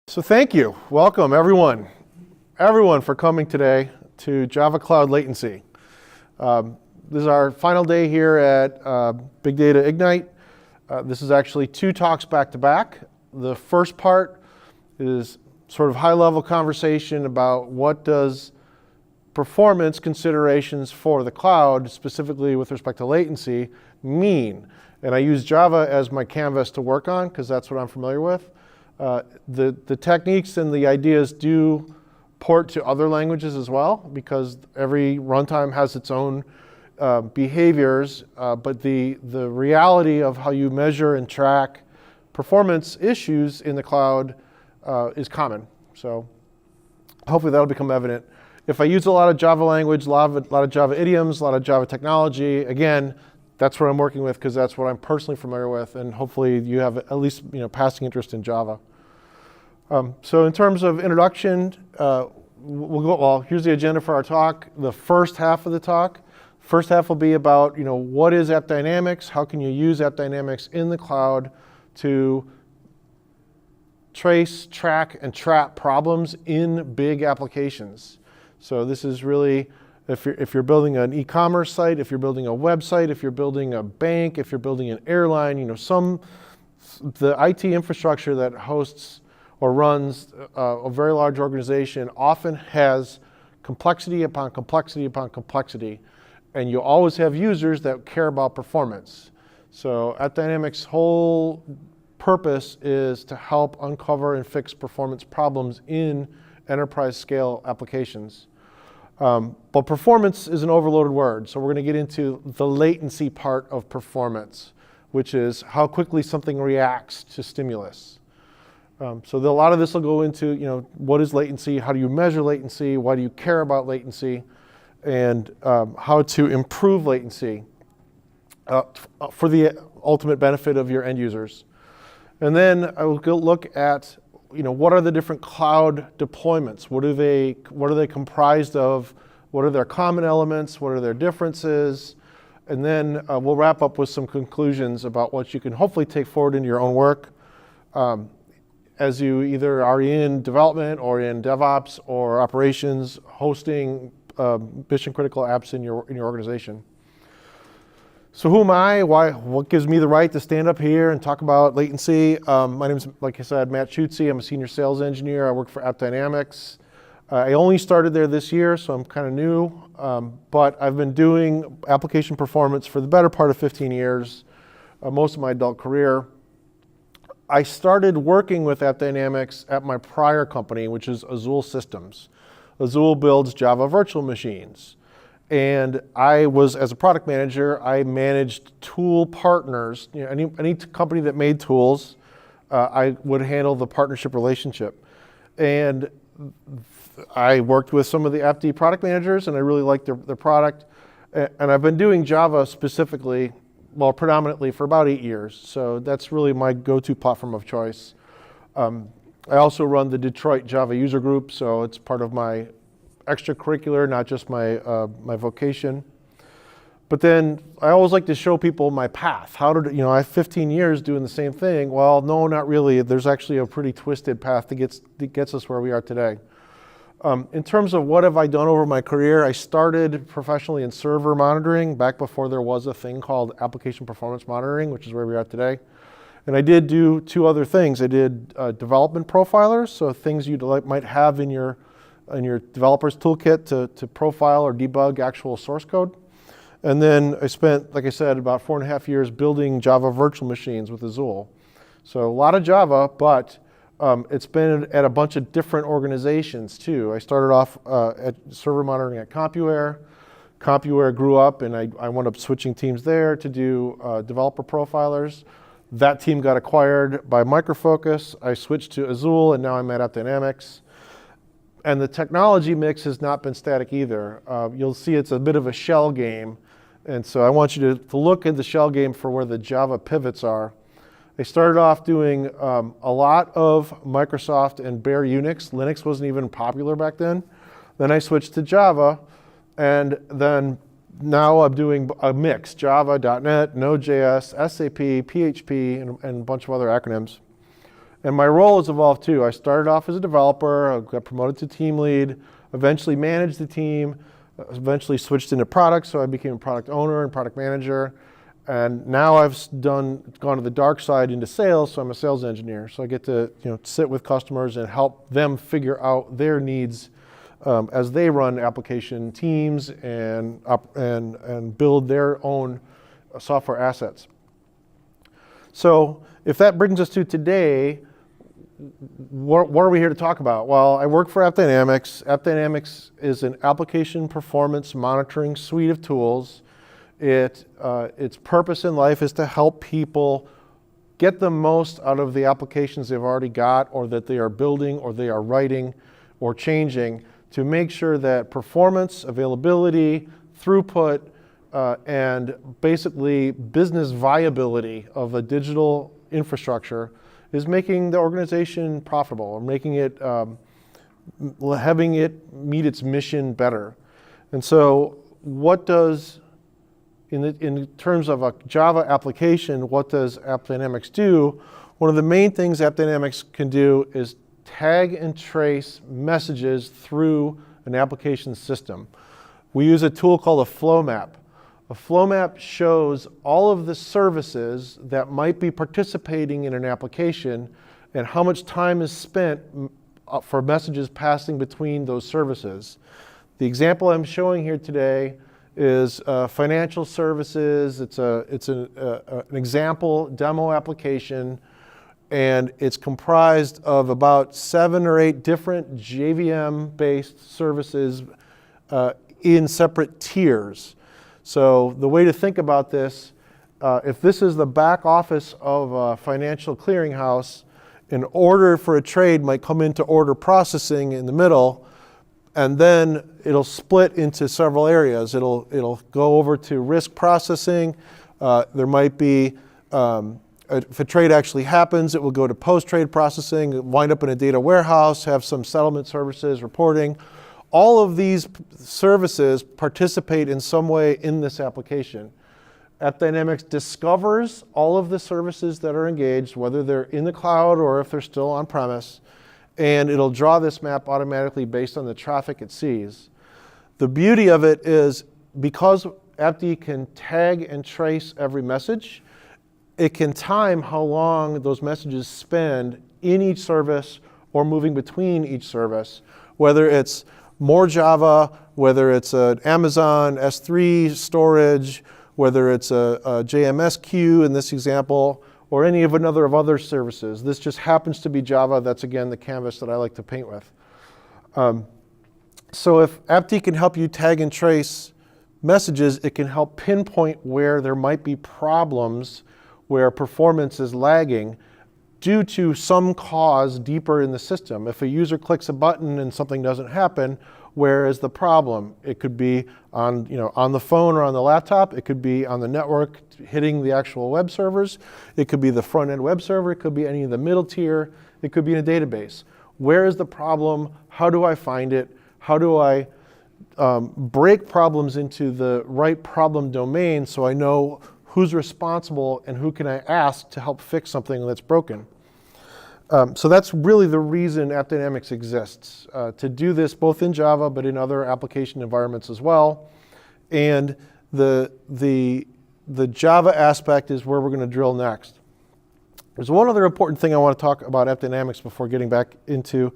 So thank you. Welcome everyone for coming today to Java Cloud Latency. This is our final day here at Big Data Ignite. This is actually two talks back to back. The first part is sort of high-level conversation about what does performance considerations for the cloud, specifically with respect to latency, mean. And I use Java as my canvas to work on because that's what I'm familiar with. The techniques and the ideas do port to other languages as well, because every runtime has its own behaviors, but the reality of how you measure and track performance issues in the cloud is common. So hopefully that'll become evident. If I use a lot of Java language, a lot of Java idioms, a lot of Java technology, again, that's what I'm working with because that's what I'm personally familiar with, and hopefully you have at least passing interest in Java. So in terms of introduction, here's the agenda for our talk. The first half of the talk. First half will be about what is AppDynamics, how can you use AppDynamics in the cloud to trace, track, and trap problems in big applications. So this is really, if you're building an e-commerce site, if you're building a website, if you're building a bank, if you're building an airline, the IT infrastructure that hosts or runs a very large organization often has complexity upon complexity upon complexity, and you always have users that care about performance. So AppDynamics' whole purpose is to help uncover and fix performance problems in enterprise scale applications. But performance is an overloaded word, so we're going to get into the latency part of performance, which is how quickly something reacts to stimulus. So a lot of this will go into, what is latency, how do you measure latency, why do you care about latency, and how to improve latency for the ultimate benefit of your end users. And then I will look at, what are the different cloud deployments? What are they comprised of? What are their common elements? What are their differences? And then we'll wrap up with some conclusions about what you can hopefully take forward into your own work. As you either are in development or in DevOps or operations, hosting mission critical apps in your organization. So who am I? What gives me the right to stand up here and talk about latency? My name is, like I said, Matt Schuetze. I'm a senior sales engineer. I work for AppDynamics. I only started there this year, so I'm kind of new. But I've been doing application performance for the better part of 15 years, most of my adult career. I started working with AppDynamics at my prior company, which is Azul Systems. Azul builds Java virtual machines. And I was, as a product manager, I managed tool partners. Any company that made tools, I would handle the partnership relationship. And I worked with some of the AppD product managers, and I really liked their product. And I've been doing Java specifically, predominantly for about 8 years. So that's really my go-to platform of choice. I also run the Detroit Java user group, so it's part of my extracurricular, not just my vocation. But then I always like to show people my path. I have 15 years doing the same thing. Well, no, not really. There's actually a pretty twisted path that gets us where we are today. In terms of what have I done over my career, I started professionally in server monitoring back before there was a thing called application performance monitoring, which is where we are today. And I did do two other things. I did development profilers, so things you might have in your developer's toolkit to profile or debug actual source code. And then I spent, like I said, about 4.5 years building Java virtual machines with Azul. So a lot of Java, but it's been at a bunch of different organizations too. I started off at server monitoring at CompuWare. CompuWare grew up, and I wound up switching teams there to do developer profilers. That team got acquired by Micro Focus. I switched to Azul, and now I'm at AppDynamics. And the technology mix has not been static either. You'll see it's a bit of a shell game. And so I want you to look at the shell game for where the Java pivots are. I started off doing a lot of Microsoft and bare Unix. Linux wasn't even popular back then. Then I switched to Java, and then now I'm doing a mix, Java, .NET, Node.js, SAP, PHP, and a bunch of other acronyms. And my role has evolved too. I started off as a developer, I got promoted to team lead, eventually managed the team, eventually switched into product, so I became a product owner and product manager. And now I've gone to the dark side into sales, so I'm a sales engineer. So I get to sit with customers and help them figure out their needs as they run application teams and build their own software assets. So if that brings us to today, what are we here to talk about? Well, I work for AppDynamics. AppDynamics is an application performance monitoring suite of tools. Its purpose in life is to help people get the most out of the applications they've already got, or that they are building, or they are writing, or changing, to make sure that performance, availability, throughput, and basically business viability of a digital infrastructure is making the organization profitable, or making it, having it meet its mission better. And so what does, in terms of a Java application, what does AppDynamics do? One of the main things AppDynamics can do is tag and trace messages through an application system. We use a tool called a flow map. A flow map shows all of the services that might be participating in an application and how much time is spent for messages passing between those services. The example I'm showing here today is financial services. It's an example demo application, and it's comprised of about 7 or 8 different JVM-based services in separate tiers. So the way to think about this, if this is the back office of a financial clearinghouse, an order for a trade might come into order processing in the middle, and then it'll split into several areas. It'll go over to risk processing. There might be, if a trade actually happens, it will go to post-trade processing, wind up in a data warehouse, have some settlement services, reporting. All of these services participate in some way in this application. AppDynamics discovers all of the services that are engaged, whether they're in the cloud or if they're still on-premise, and it'll draw this map automatically based on the traffic it sees. The beauty of it is, because AppD can tag and trace every message, it can time how long those messages spend in each service or moving between each service, whether it's more Java, whether it's an Amazon S3 storage, whether it's a JMS queue in this example, or any of another of other services. This just happens to be Java. That's, again, the canvas that I like to paint with. So if AppD can help you tag and trace messages, it can help pinpoint where there might be problems, where performance is lagging due to some cause deeper in the system. If a user clicks a button and something doesn't happen, where is the problem? It could be on the phone or on the laptop. It could be on the network hitting the actual web servers. It could be the front-end web server. It could be any of the middle tier. It could be in a database. Where is the problem? How do I find it? How do I break problems into the right problem domain so I know who's responsible and who can I ask to help fix something that's broken? So that's really the reason AppDynamics exists, to do this both in Java but in other application environments as well. And the Java aspect is where we're going to drill next. There's one other important thing I want to talk about AppDynamics before getting back into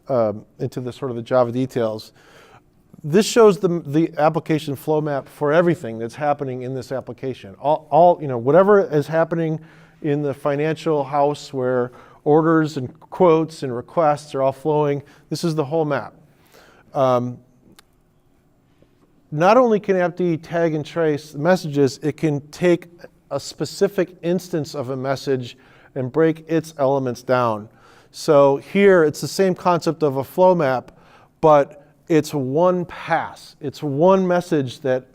the sort of the Java details. This shows the application flow map for everything that's happening in this application. Whatever is happening in the financial house where orders and quotes and requests are all flowing, this is the whole map. Not only can AppD tag and trace messages, it can take a specific instance of a message and break its elements down. So here it's the same concept of a flow map, but it's one pass. It's one message that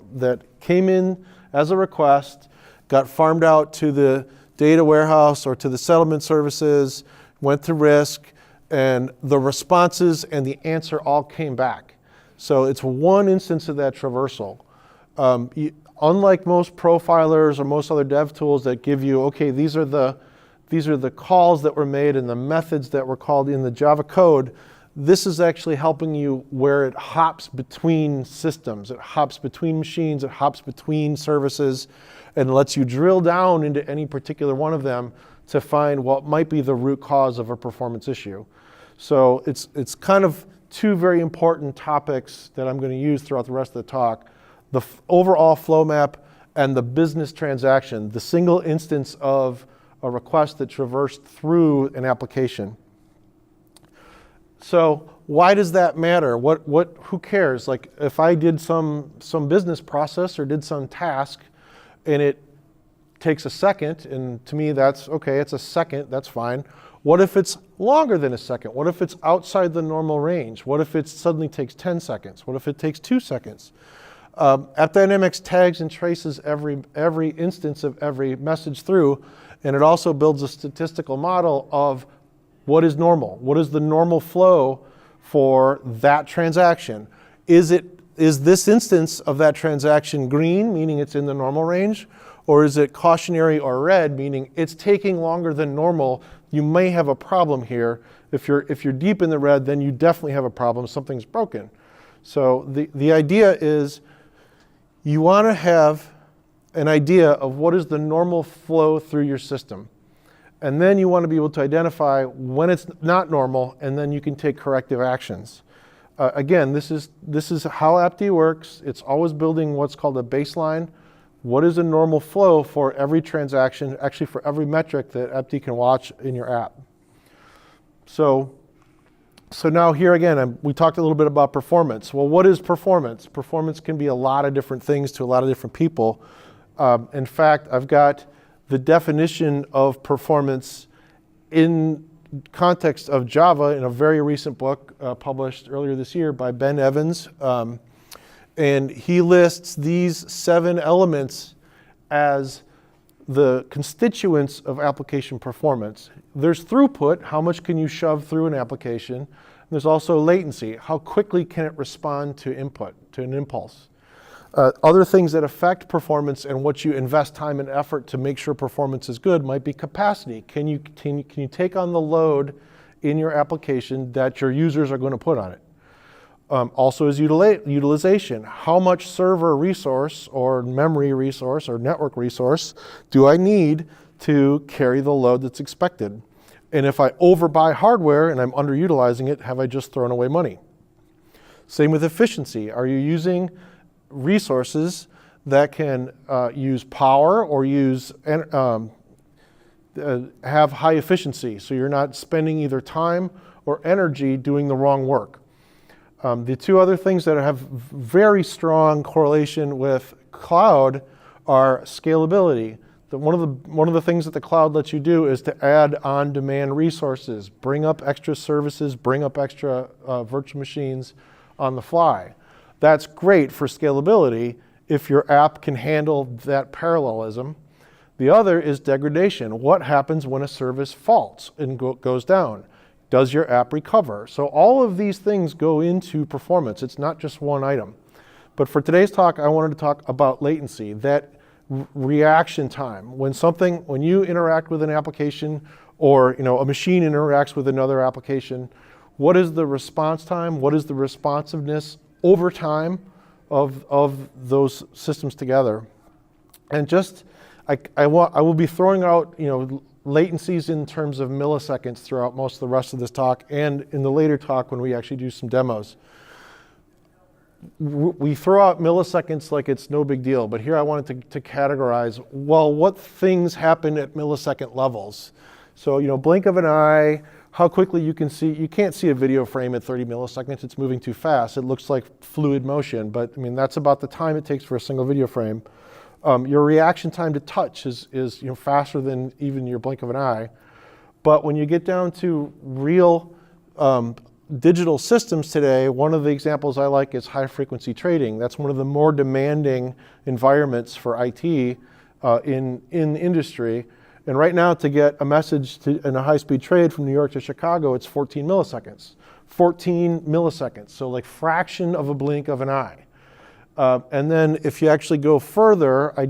came in as a request, got farmed out to the data warehouse or to the settlement services, went to risk, and the responses and the answer all came back. So it's one instance of that traversal. Unlike most profilers or most other dev tools that give you, okay, these are the These are the calls that were made and the methods that were called in the Java code. This is actually helping you where it hops between systems. It hops between machines, it hops between services, and lets you drill down into any particular one of them to find what might be the root cause of a performance issue. So it's kind of two very important topics that I'm going to use throughout the rest of the talk. The overall flow map and the business transaction, the single instance of a request that traversed through an application. So why does that matter? Who cares? Like if I did some business process or did some task and it takes a second, and to me that's okay, it's a second, that's fine. What if it's longer than a second? What if it's outside the normal range? What if it suddenly takes 10 seconds? What if it takes 2 seconds? AppDynamics tags and traces every instance of every message through, and it also builds a statistical model of what is normal. What is the normal flow for that transaction? Is this instance of that transaction green, meaning it's in the normal range? Or is it cautionary or red, meaning it's taking longer than normal? You may have a problem here. If you're deep in the red, then you definitely have a problem. Something's broken. So the idea is you want to have an idea of what is the normal flow through your system. And then you want to be able to identify when it's not normal, and then you can take corrective actions. Again, this is how AppD works. It's always building what's called a baseline. What is a normal flow for every transaction, actually for every metric that AppD can watch in your app? So now here again, we talked a little bit about performance. Well, what is performance? Performance can be a lot of different things to a lot of different people. In fact, I've got the definition of performance in context of Java in a very recent book published earlier this year by Ben Evans. And he lists these 7 elements as the constituents of application performance. There's throughput, how much can you shove through an application? There's also latency, how quickly can it respond to input, to an impulse? Other things that affect performance and what you invest time and effort to make sure performance is good might be capacity. Can you take on the load in your application that your users are going to put on it? Also is utilization. How much server resource or memory resource or network resource do I need to carry the load that's expected? And if I overbuy hardware and I'm underutilizing it, have I just thrown away money? Same with efficiency. Are you using resources that can use power or have high efficiency, so you're not spending either time or energy doing the wrong work? The two other things that have very strong correlation with cloud are scalability. One of the things that the cloud lets you do is to add on-demand resources, bring up extra services, bring up extra virtual machines on the fly. That's great for scalability if your app can handle that parallelism. The other is degradation. What happens when a service faults and goes down? Does your app recover? So all of these things go into performance. It's not just one item. But for today's talk, I wanted to talk about latency, that reaction time. When you interact with an application or a machine interacts with another application, what is the response time? What is the responsiveness over time of those systems together? And I will be throwing out latencies in terms of milliseconds throughout most of the rest of this talk, and in the later talk when we actually do some demos. We throw out milliseconds like it's no big deal, but here I wanted to categorize, well, what things happen at millisecond levels? So, blink of an eye, how quickly you can't see a video frame at 30 milliseconds, it's moving too fast. It looks like fluid motion, but that's about the time it takes for a single video frame. Your reaction time to touch is faster than even your blink of an eye. But when you get down to real digital systems today, one of the examples I like is high frequency trading. That's one of the more demanding environments for IT in industry. And right now, to get a message in a high-speed trade from New York to Chicago, it's 14 milliseconds. 14 milliseconds, so like fraction of a blink of an eye. And then if you actually go further, I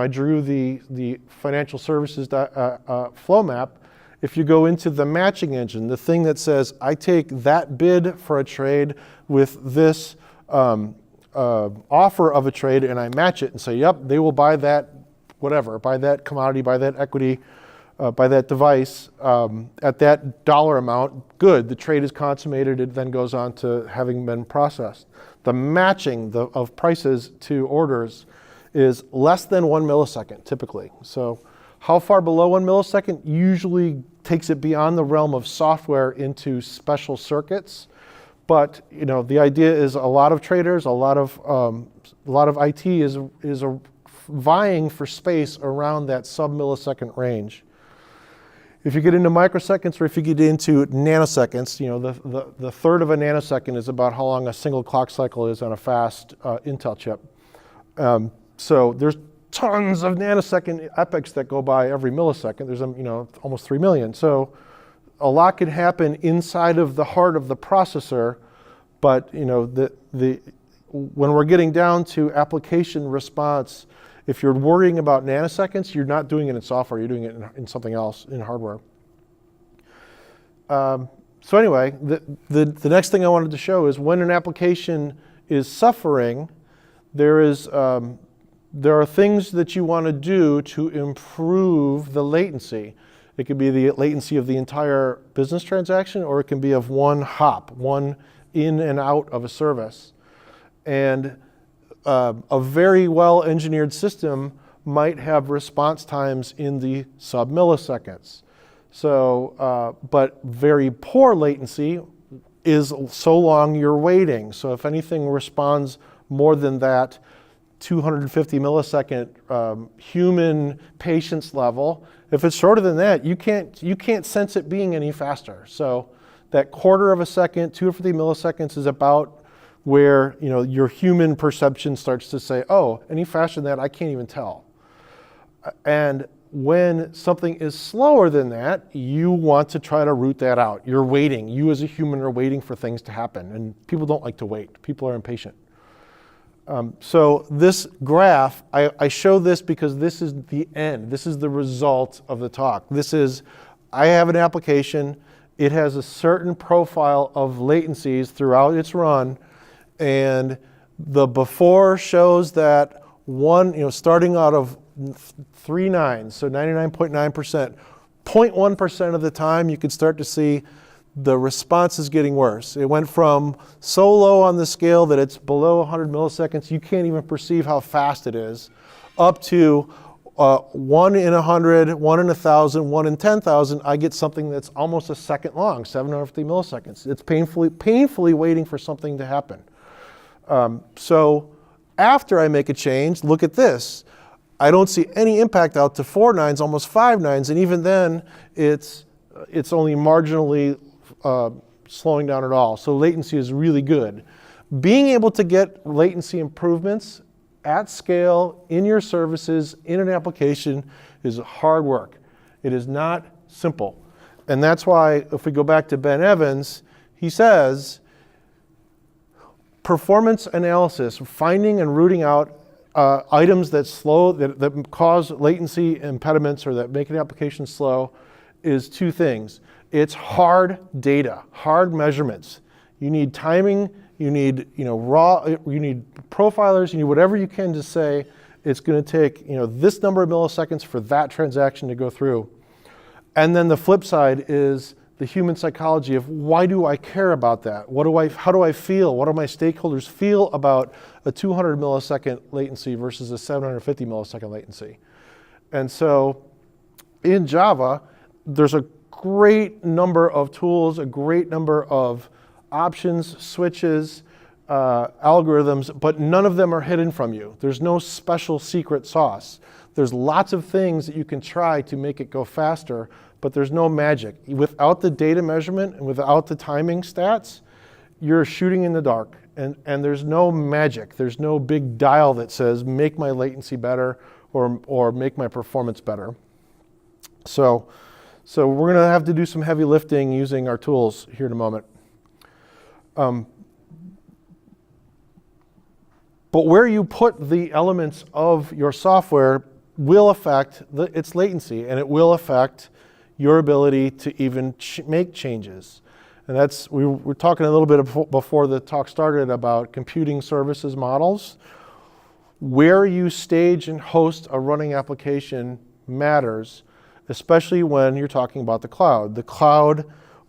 drew the financial services flow map. If you go into the matching engine, the thing that says, I take that bid for a trade with this offer of a trade and I match it and say, yep, they will buy that, whatever, buy that commodity, buy that equity, buy that device at that dollar amount, good, the trade is consummated, it then goes on to having been processed. The matching of prices to orders is less than 1 millisecond typically. So how far below 1 millisecond usually takes it beyond the realm of software into special circuits. But the idea is a lot of traders, a lot of IT is vying for space around that sub-millisecond range. If you get into microseconds or if you get into nanoseconds, the third of a nanosecond is about how long a single clock cycle is on a fast Intel chip. So there's tons of nanosecond epochs that go by every millisecond. There's almost 3 million. So a lot can happen inside of the heart of the processor, but when we're getting down to application response, if you're worrying about nanoseconds, you're not doing it in software, you're doing it in something else, in hardware. So anyway, the next thing I wanted to show is when an application is suffering, there are things that you want to do to improve the latency. It could be the latency of the entire business transaction, or it can be of one hop, one in and out of a service. And a very well-engineered system might have response times in the sub-milliseconds. So, but very poor latency is so long you're waiting. So if anything responds more than that 250 millisecond human patience level, if it's shorter than that, you can't sense it being any faster. So that quarter of a second, 250 milliseconds is about where your human perception starts to say, oh, any faster than that, I can't even tell. And when something is slower than that, you want to try to root that out. You're waiting. You as a human are waiting for things to happen. And people don't like to wait. People are impatient. So this graph, I show this because this is the end. This is the result of the talk. I have an application. It has a certain profile of latencies throughout its run. And the before shows that starting out of 3 nines, so 99.9%, 0.1% of the time you could start to see the response is getting worse. It went from so low on the scale that it's below 100 milliseconds, you can't even perceive how fast it is, up to 1 in 100, 1 in 1,000, 1 in 10,000, I get something that's almost a second long, 750 milliseconds. It's painfully waiting for something to happen. So after I make a change, look at this. I don't see any impact out to 4 nines, almost 5 nines, and even then it's only marginally slowing down at all. So latency is really good. Being able to get latency improvements at scale in your services, in an application, is hard work. It is not simple. And that's why if we go back to Ben Evans, he says, performance analysis, finding and rooting out items that cause latency impediments or that make an application slow is 2 things. It's hard data, hard measurements. You need timing, you need you need profilers, you need whatever you can to say it's going to take this number of milliseconds for that transaction to go through. And then the flip side is the human psychology of why do I care about that? How do I feel? What do my stakeholders feel about a 200 millisecond latency versus a 750 millisecond latency? And so in Java, there's a great number of tools, a great number of options, switches, algorithms, but none of them are hidden from you. There's no special secret sauce. There's lots of things that you can try to make it go faster, but there's no magic. Without the data measurement and without the timing stats, you're shooting in the dark. And there's no magic. There's no big dial that says, make my latency better or make my performance better. So we're going to have to do some heavy lifting using our tools here in a moment. But where you put the elements of your software will affect its latency, and it will affect your ability to even make changes. And that's, we were talking a little bit before the talk started about computing services models. Where you stage and host a running application matters, especially when you're talking about the cloud. The cloud,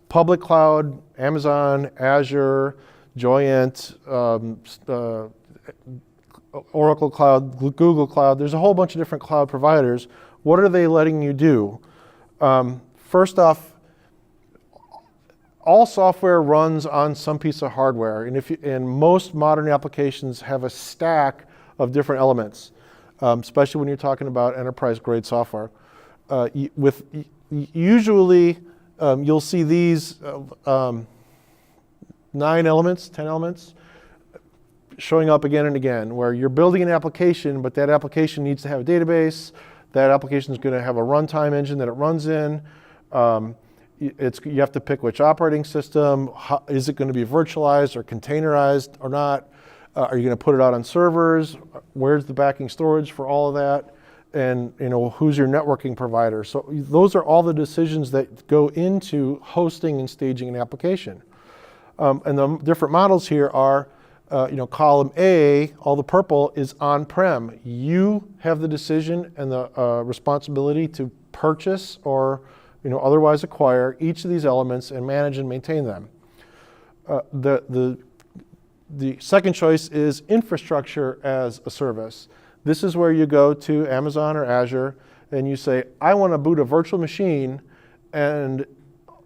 public cloud, Amazon, Azure, Joyent, Oracle Cloud, Google Cloud, there's a whole bunch of different cloud providers. What are they letting you do? First off, all software runs on some piece of hardware, and most modern applications have a stack of different elements, especially when you're talking about enterprise-grade software. Usually, you'll see these 9 elements, 10 elements, showing up again and again, where you're building an application, but that application needs to have a database. That application is going to have a runtime engine that it runs in. You have to pick which operating system. Is it going to be virtualized or containerized or not? Are you going to put it out on servers? Where's the backing storage for all of that? And who's your networking provider? So those are all the decisions that go into hosting and staging an application. And the different models here are, column A, all the purple is on-prem. You have the decision and the responsibility to purchase or otherwise acquire each of these elements and manage and maintain them. The second choice is infrastructure as a service. This is where you go to Amazon or Azure and you say, I want to boot a virtual machine, and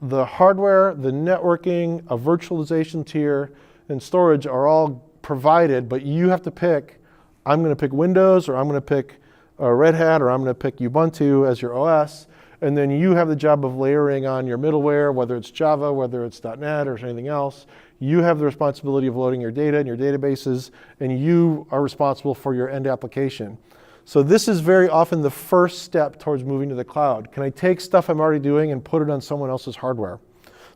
the hardware, the networking, a virtualization tier, and storage are all provided, but you have to pick, I'm going to pick Windows, or I'm going to pick Red Hat, or I'm going to pick Ubuntu as your OS, and then you have the job of layering on your middleware, whether it's Java, whether it's .NET, or anything else. You have the responsibility of loading your data in your databases, and you are responsible for your end application. So this is very often the first step towards moving to the cloud. Can I take stuff I'm already doing and put it on someone else's hardware?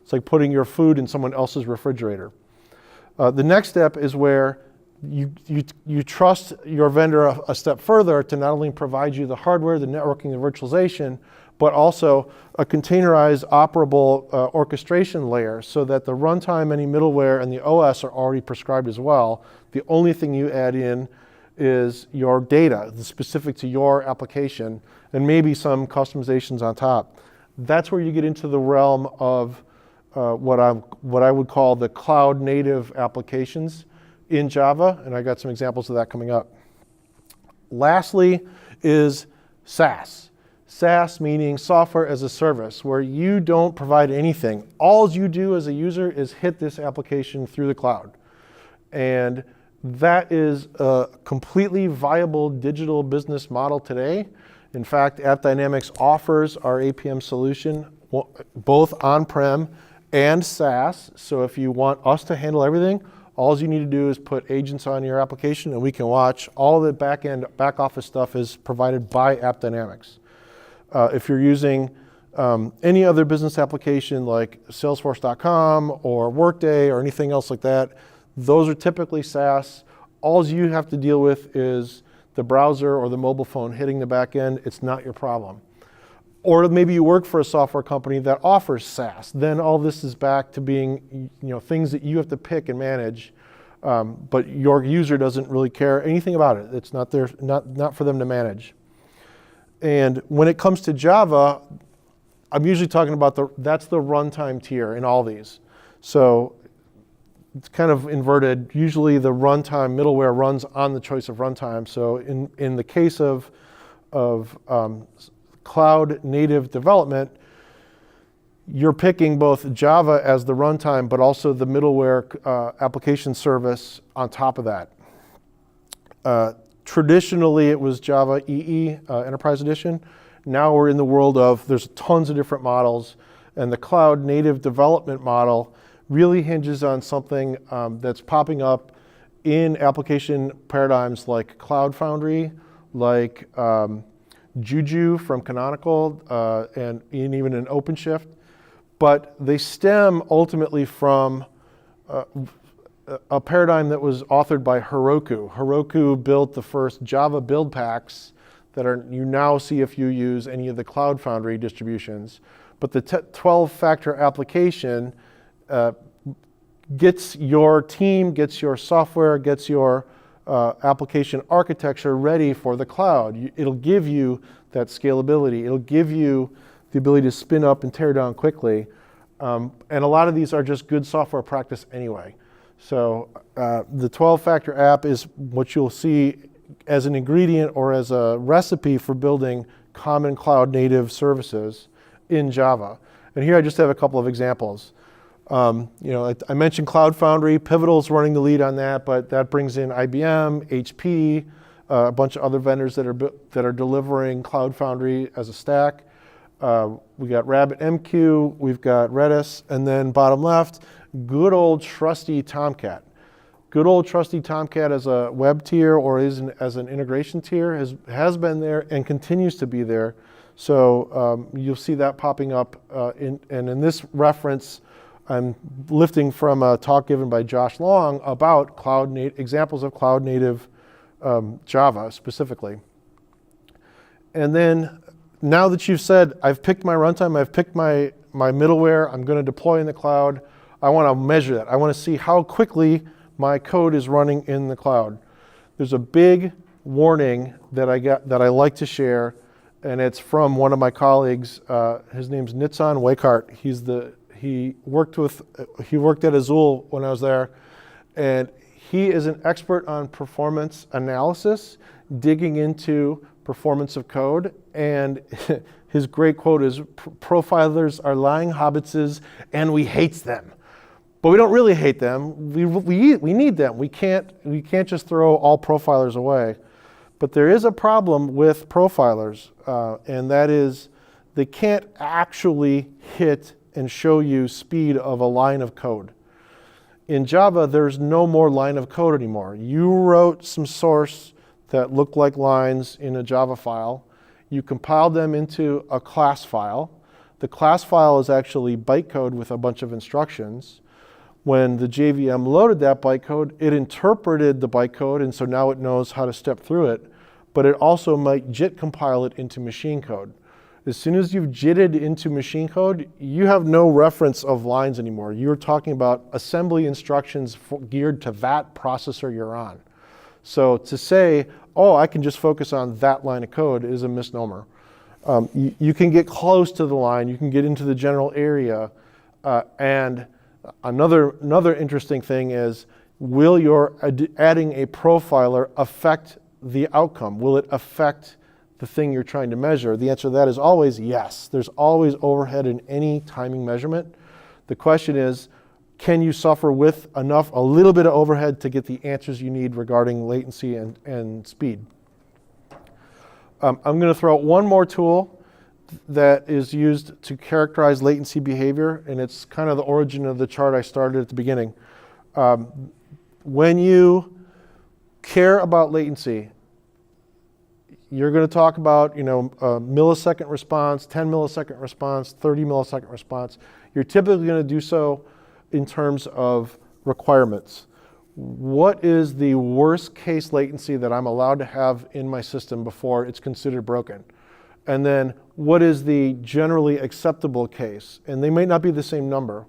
It's like putting your food in someone else's refrigerator. The next step is where you trust your vendor a step further to not only provide you the hardware, the networking, the virtualization, but also a containerized, operable orchestration layer so that the runtime, any middleware, and the OS are already prescribed as well. The only thing you add in is your data, specific to your application, and maybe some customizations on top. That's where you get into the realm of what I would call the cloud native applications in Java, and I got some examples of that coming up. Lastly is SaaS. SaaS meaning software as a service, where you don't provide anything. All you do as a user is hit this application through the cloud. And that is a completely viable digital business model today. In fact, AppDynamics offers our APM solution both on-prem and SaaS. So if you want us to handle everything, all you need to do is put agents on your application and we can watch. All the back office stuff is provided by AppDynamics. If you're using any other business application like Salesforce.com or Workday or anything else like that, those are typically SaaS. All you have to deal with is the browser or the mobile phone hitting the back end. It's not your problem. Or maybe you work for a software company that offers SaaS. Then all this is back to being things that you have to pick and manage, but your user doesn't really care anything about it. It's not for them to manage. And when it comes to Java, I'm usually talking about that's the runtime tier in all these. So it's kind of inverted. Usually the runtime middleware runs on the choice of runtime. So in the case of cloud native development, you're picking both Java as the runtime, but also the middleware application service on top of that. Traditionally, it was Java EE, Enterprise Edition. Now we're in the world of, there's tons of different models, and the cloud native development model really hinges on something that's popping up in application paradigms like Cloud Foundry, like Juju from Canonical, and even in OpenShift. But they stem ultimately from a paradigm that was authored by Heroku. Heroku built the first Java build packs that you now see if you use any of the Cloud Foundry distributions. But the 12-factor application gets your team, gets your software, gets your application architecture ready for the cloud. It'll give you that scalability. It'll give you the ability to spin up and tear down quickly. And a lot of these are just good software practice anyway. So the 12-factor app is what you'll see as an ingredient or as a recipe for building common cloud native services in Java. And here I just have a couple of examples. I mentioned Cloud Foundry. Pivotal's running the lead on that, but that brings in IBM, HP, a bunch of other vendors that are delivering Cloud Foundry as a stack. We got RabbitMQ, we've got Redis, and then bottom left, good old trusty Tomcat. Good old trusty Tomcat as a web tier or as an integration tier has been there and continues to be there. So you'll see that popping up. And in this reference, I'm lifting from a talk given by Josh Long about examples of cloud native Java specifically. And then now that you've said, I've picked my runtime, I've picked my middleware, I'm going to deploy in the cloud, I want to measure that. I want to see how quickly my code is running in the cloud. There's a big warning that I like to share, and it's from one of my colleagues. His name's Nitzan Weikart. He worked at Azul when I was there, and he is an expert on performance analysis, digging into performance of code, and his great quote is, "Profilers are lying hobbitses, and we hate them." But we don't really hate them. We need them. We can't just throw all profilers away. But there is a problem with profilers, and that is they can't actually hit and show you speed of a line of code. In Java, there's no more line of code anymore. You wrote some source that looked like lines in a Java file. You compiled them into a class file. The class file is actually bytecode with a bunch of instructions. When the JVM loaded that bytecode, it interpreted the bytecode, and so now it knows how to step through it. But it also might JIT compile it into machine code. As soon as you've JITted into machine code, you have no reference of lines anymore. You're talking about assembly instructions geared to that processor you're on. So to say, oh, I can just focus on that line of code is a misnomer. You can get close to the line, you can get into the general area, and another interesting thing is, will your adding a profiler affect the outcome? Will it affect the thing you're trying to measure? The answer to that is always yes. There's always overhead in any timing measurement. The question is, can you suffer with a little bit of overhead to get the answers you need regarding latency and speed? I'm going to throw out one more tool that is used to characterize latency behavior, and it's kind of the origin of the chart I started at the beginning. When you care about latency, you're going to talk about, a millisecond response, 10 millisecond response, 30 millisecond response. You're typically going to do so in terms of requirements. What is the worst case latency that I'm allowed to have in my system before it's considered broken? And then what is the generally acceptable case? And they may not be the same number.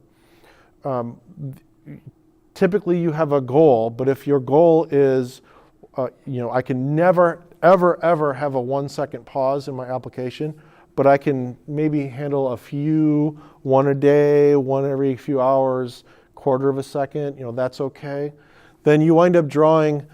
Typically you have a goal, but if your goal is, I can never, ever have a 1 second pause in my application, but I can maybe handle a few, one a day, one every few hours, quarter of a second, that's okay. Then you wind up drawing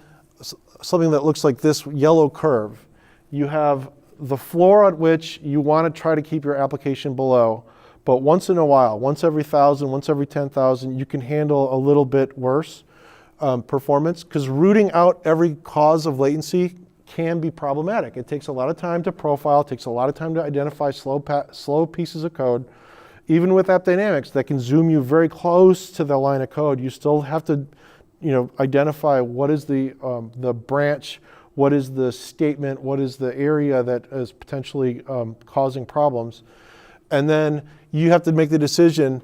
something that looks like this yellow curve. You have the floor at which you want to try to keep your application below, but once in a while, once every 1,000, once every 10,000, you can handle a little bit worse performance, because rooting out every cause of latency can be problematic. It takes a lot of time to profile, it takes a lot of time to identify slow pieces of code. Even with AppDynamics that can zoom you very close to the line of code, you still have to identify what is the branch, what is the statement, what is the area that is potentially causing problems. And then you have to make the decision,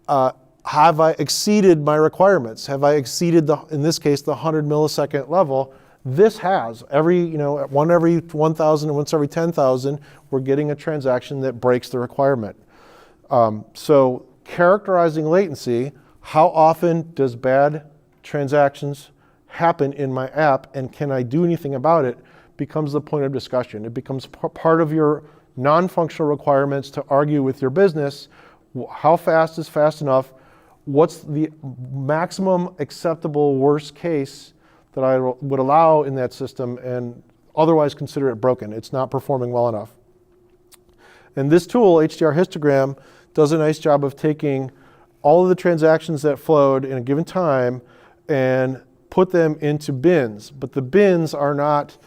have I exceeded my requirements? Have I exceeded, in this case, the 100 millisecond level? This has one every 1,000 and once every 10,000, we're getting a transaction that breaks the requirement. So characterizing latency, how often does bad transactions happen in my app, and can I do anything about it, becomes the point of discussion. It becomes part of your non-functional requirements to argue with your business. How fast is fast enough? What's the maximum acceptable worst case that I would allow in that system, and otherwise consider it broken? It's not performing well enough. And this tool, HDR histogram, does a nice job of taking all of the transactions that flowed in a given time and put them into bins. But the bins are not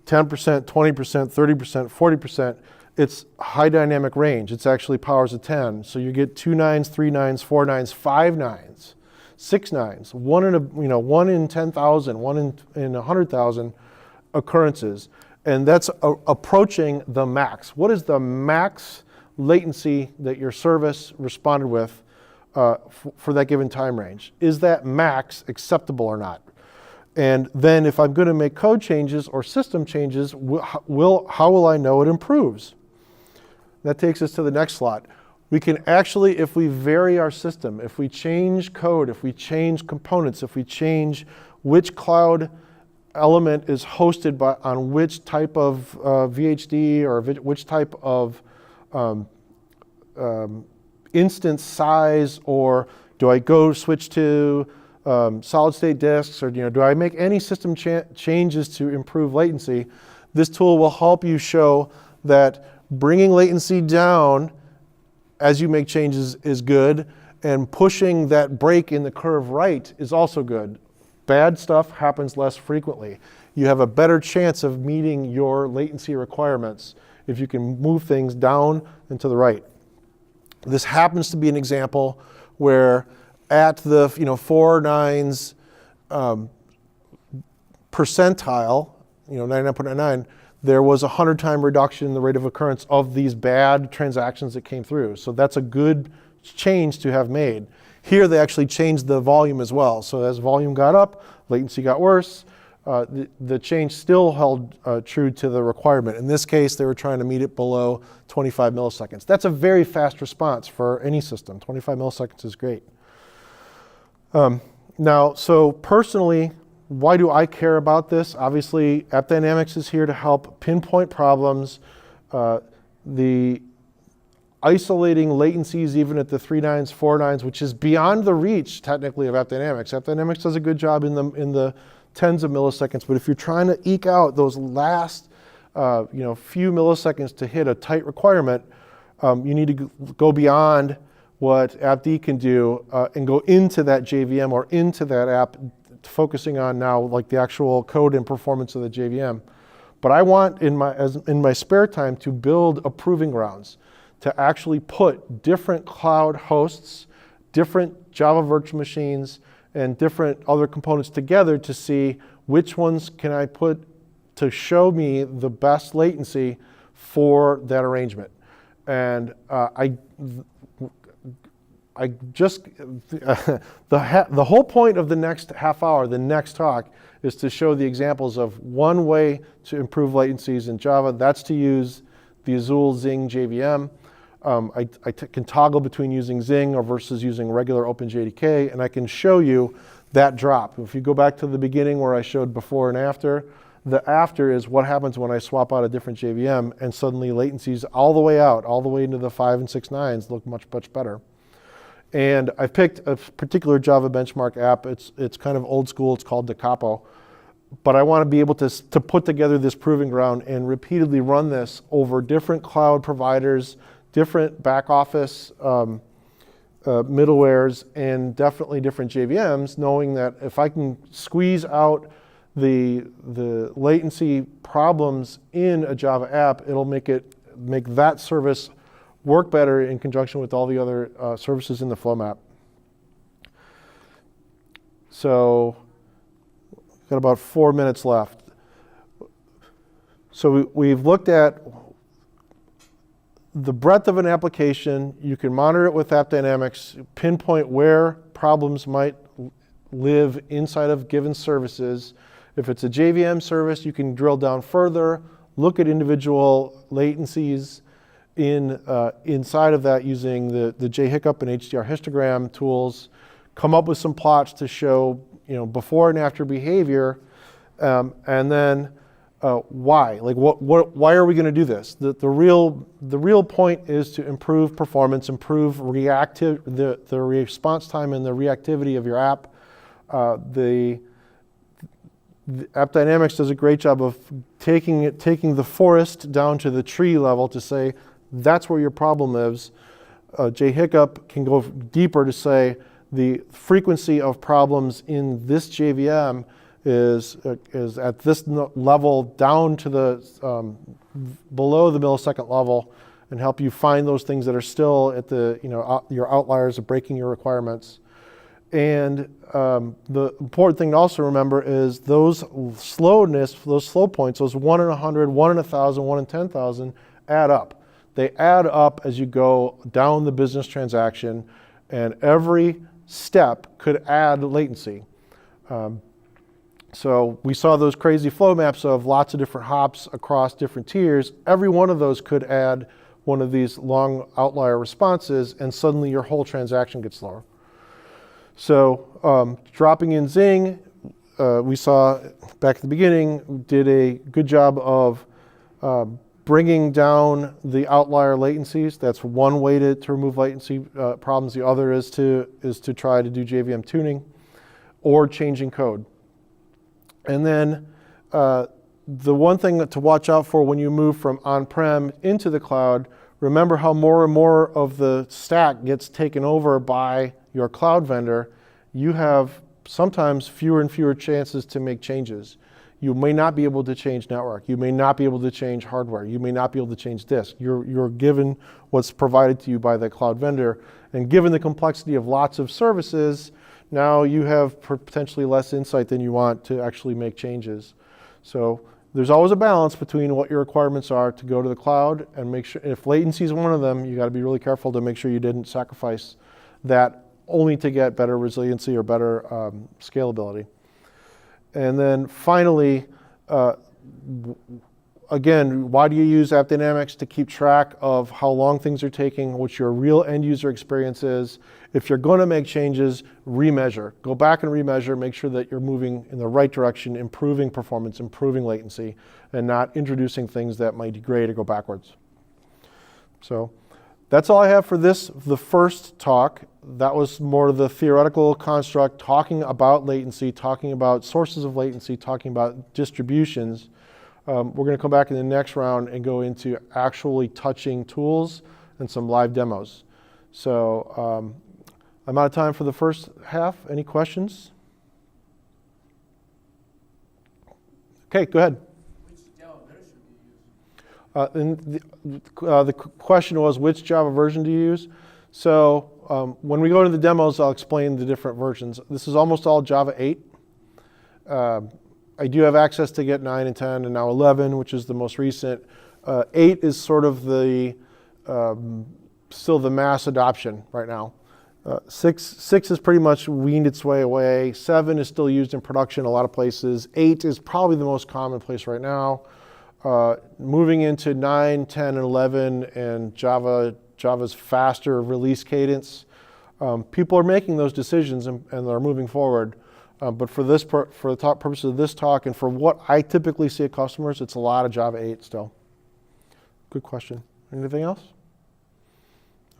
10%, 20%, 30%, 40%. It's high dynamic range. It's actually powers of 10. So you get 2 nines, 3 nines, 4 nines, 5 nines, 6 nines, one in 10,000, one in 100,000 occurrences. And that's approaching the max. What is the max latency that your service responded with for that given time range? Is that max acceptable or not? And then if I'm going to make code changes or system changes, how will I know it improves? That takes us to the next slide. We can actually, if we vary our system, if we change code, if we change components, if we change which cloud element is hosted on which type of VHD or which type of instance size, or do I go switch to solid state disks, or do I make any system changes to improve latency? This tool will help you show that bringing latency down as you make changes is good, and pushing that break in the curve right is also good. Bad stuff happens less frequently. You have a better chance of meeting your latency requirements if you can move things down and to the right. This happens to be an example where at the 4 nines percentile, 99.99, there was a 100-time reduction in the rate of occurrence of these bad transactions that came through. So that's a good change to have made. Here they actually changed the volume as well. So as volume got up, latency got worse. The change still held true to the requirement. In this case, they were trying to meet it below 25 milliseconds. That's a very fast response for any system. 25 milliseconds is great. Now, so personally, why do I care about this? Obviously, AppDynamics is here to help pinpoint problems. The isolating latencies even at the 3 nines, 4 nines, which is beyond the reach technically of AppDynamics. AppDynamics does a good job in the tens of milliseconds, but if you're trying to eke out those last few milliseconds to hit a tight requirement, you need to go beyond what AppD can do and go into that JVM or into that app, focusing on now like the actual code and performance of the JVM. But I want in my spare time to build a proving grounds, to actually put different cloud hosts, different Java virtual machines, and different other components together to see which ones can I put to show me the best latency for that arrangement. And I just, the whole point of the next half hour, the next talk, is to show the examples of one way to improve latencies in Java. That's to use the Azul Zing JVM. I can toggle between using Zing or versus using regular OpenJDK, and I can show you that drop. If you go back to the beginning where I showed before and after, the after is what happens when I swap out a different JVM, and suddenly latencies all the way out, all the way into the 5 and 6 nines look much, much better. And I've picked a particular Java benchmark app. It's kind of old school. It's called Da Capo. But I want to be able to put together this proving ground and repeatedly run this over different cloud providers, different back office middlewares, and definitely different JVMs, knowing that if I can squeeze out the latency problems in a Java app, it'll make that service work better in conjunction with all the other services in the flow map. So got about 4 minutes left. So we've looked at the breadth of an application. You can monitor it with AppDynamics, pinpoint where problems might live inside of given services, If it's a JVM service, you can drill down further, look at individual latencies inside of that using the JHiccup and HDR histogram tools, come up with some plots to show before and after behavior, and then why? Like why are we going to do this? The real point is to improve performance, improve the response time and the reactivity of your app. The AppDynamics does a great job of taking the forest down to the tree level to say that's where your problem is. JHiccup can go deeper to say the frequency of problems in this JVM is at this level down to the below the millisecond level, and help you find those things that are still at the your outliers of breaking your requirements. And the important thing to also remember is those slow points, those 1 in 100, 1 in 1,000, 1 in 10,000 add up. They add up as you go down the business transaction, and every step could add latency. So we saw those crazy flow maps of lots of different hops across different tiers. Every one of those could add one of these long outlier responses, and suddenly your whole transaction gets slower. So dropping in Zing, we saw back at the beginning, did a good job of bringing down the outlier latencies. That's one way to remove latency problems. The other is to try to do JVM tuning or changing code. And then the one thing to watch out for when you move from on-prem into the cloud, remember how more and more of the stack gets taken over by your cloud vendor. You have sometimes fewer and fewer chances to make changes. You may not be able to change network. You may not be able to change hardware. You may not be able to change disk. You're given what's provided to you by the cloud vendor. And given the complexity of lots of services, now you have potentially less insight than you want to actually make changes. So there's always a balance between what your requirements are to go to the cloud, and make sure, if latency is one of them, you got to be really careful to make sure you didn't sacrifice that only to get better resiliency or better scalability. And then finally, again, why do you use AppDynamics? To keep track of how long things are taking, what your real end user experience is. If you're going to make changes, remeasure. Go back and remeasure, make sure that you're moving in the right direction, improving performance, improving latency, and not introducing things that might degrade or go backwards. So that's all I have for the first talk. That was more of the theoretical construct, talking about latency, talking about sources of latency, talking about distributions. We're going to come back in the next round and go into actually touching tools and some live demos. So I'm out of time for the first half. Any questions? Okay, go ahead. Which Java version do you use? The question was, which Java version do you use? So when we go to the demos, I'll explain the different versions. This is almost all Java 8. I do have access to get 9 and 10 and now 11, which is the most recent. 8 is sort of the still the mass adoption right now. 6 has pretty much weaned its way away. 7 is still used in production a lot of places. 8 is probably the most common place right now. Moving into 9, 10, and 11 and Java's faster release cadence. People are making those decisions and they're moving forward. But for the top purposes of this talk and for what I typically see at customers, it's a lot of Java 8 still. Good question. Anything else?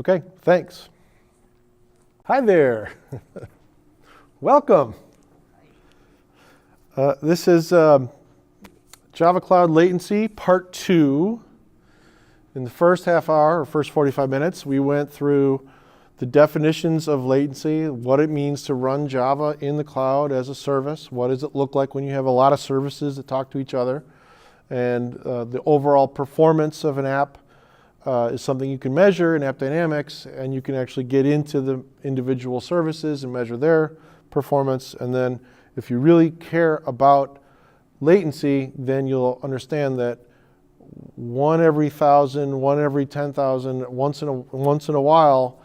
Okay, thanks. Hi there. Welcome. This is Java Cloud Latency Part 2. In the first half hour, or first 45 minutes, we went through the definitions of latency, what it means to run Java in the cloud as a service, what does it look like when you have a lot of services that talk to each other, and the overall performance of an app is something you can measure in AppDynamics, and you can actually get into the individual services and measure their performance. And then if you really care about latency, then you'll understand that 1 every 1,000, 1 every 10,000, once in a while,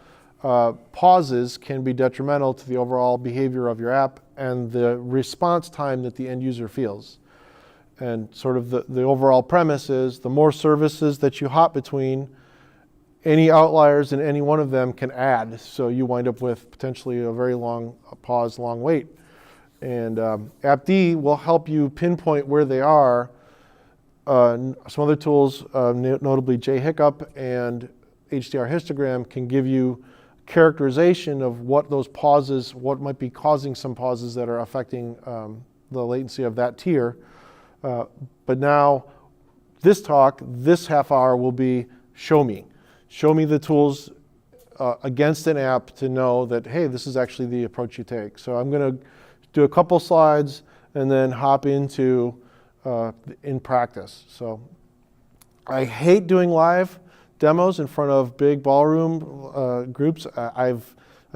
pauses can be detrimental to the overall behavior of your app and the response time that the end user feels. And sort of the overall premise is the more services that you hop between, any outliers in any one of them can add. So you wind up with potentially a very long pause, long wait. And AppD will help you pinpoint where they are. Some other tools, notably JHiccup and HDR histogram, can give you characterization of what those pauses, what might be causing some pauses that are affecting the latency of that tier. But now, this talk, this half hour will be show me. Show me the tools against an app to know that, hey, this is actually the approach you take. So I'm going to do a couple slides and then hop into in practice. So I hate doing live demos in front of big ballroom groups. I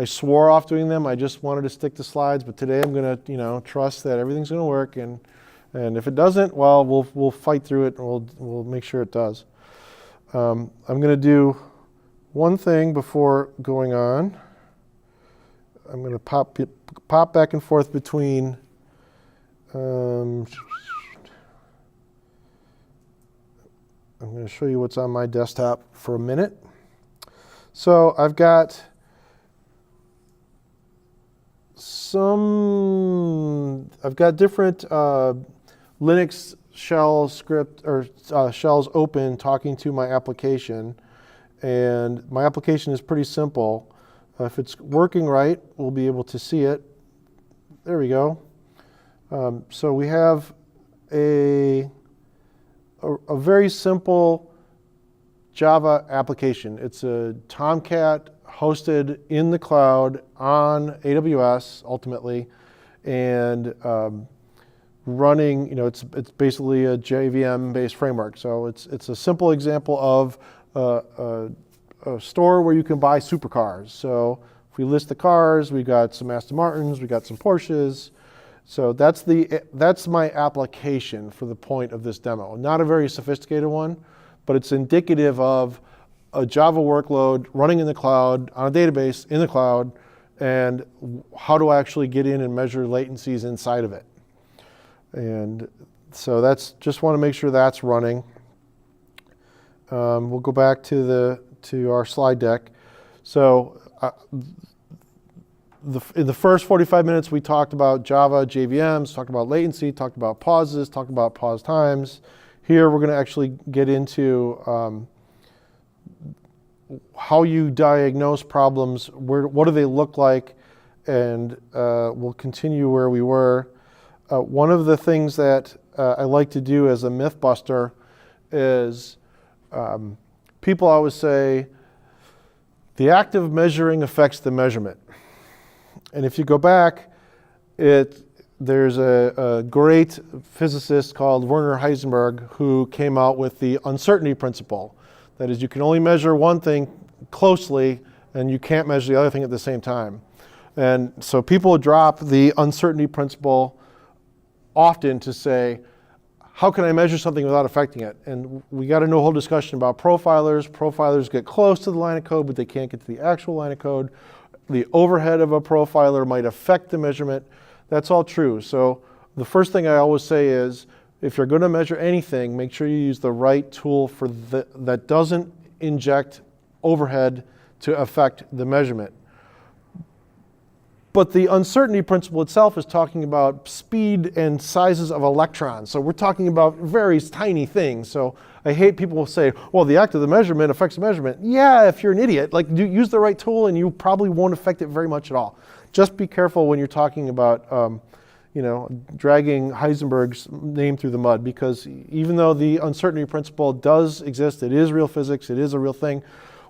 swore off doing them. I just wanted to stick to slides, but today I'm going to trust that everything's going to work, and if it doesn't, well, we'll fight through it, and we'll make sure it does. I'm going to do one thing before going on. I'm going to pop back and forth between I'm going to show you what's on my desktop for a minute. So I've got different Linux shell script or shells open talking to my application, and my application is pretty simple. If it's working right, we'll be able to see it. There we go. So we have a very simple Java application. It's a Tomcat hosted in the cloud on AWS ultimately, and running. It's basically a JVM-based framework. So it's a simple example of a store where you can buy supercars. So if we list the cars, we got some Aston Martins, we got some Porsches. So that's my application for the point of this demo. Not a very sophisticated one, but it's indicative of a Java workload running in the cloud, on a database in the cloud, and how do I actually get in and measure latencies inside of it. And so just want to make sure that's running. We'll go back to our slide deck. So in the first 45 minutes, we talked about Java, JVMs, talked about latency, talked about pauses, talked about pause times. Here, we're going to actually get into how you diagnose problems, what do they look like, and we'll continue where we were. One of the things that I like to do as a myth buster is people always say, the act of measuring affects the measurement. And if you go back, there's a great physicist called Werner Heisenberg who came out with the uncertainty principle. That is, you can only measure one thing closely, and you can't measure the other thing at the same time. And so people drop the uncertainty principle often to say, how can I measure something without affecting it? And we got into a whole discussion about profilers. Profilers get close to the line of code, but they can't get to the actual line of code. The overhead of a profiler might affect the measurement. That's all true. So the first thing I always say is, if you're going to measure anything, make sure you use the right tool that doesn't inject overhead to affect the measurement. But the uncertainty principle itself is talking about speed and sizes of electrons. So we're talking about very tiny things. So I hate people who say, well, the act of the measurement affects the measurement. Yeah, if you're an idiot, use the right tool and you probably won't affect it very much at all. Just be careful when you're talking about dragging Heisenberg's name through the mud, because even though the uncertainty principle does exist, it is real physics, it is a real thing,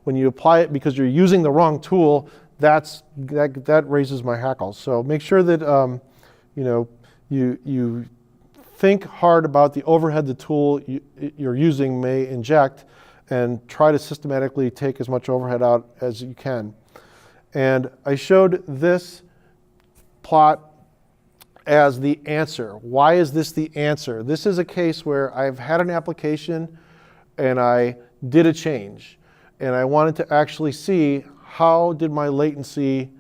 when you apply it because you're using the wrong tool, that raises my hackles. So make sure that you think hard about the overhead the tool you're using may inject, and try to systematically take as much overhead out as you can. And I showed this plot as the answer. Why is this the answer? This is a case where I've had an application and I did a change, and I wanted to actually see how did my latency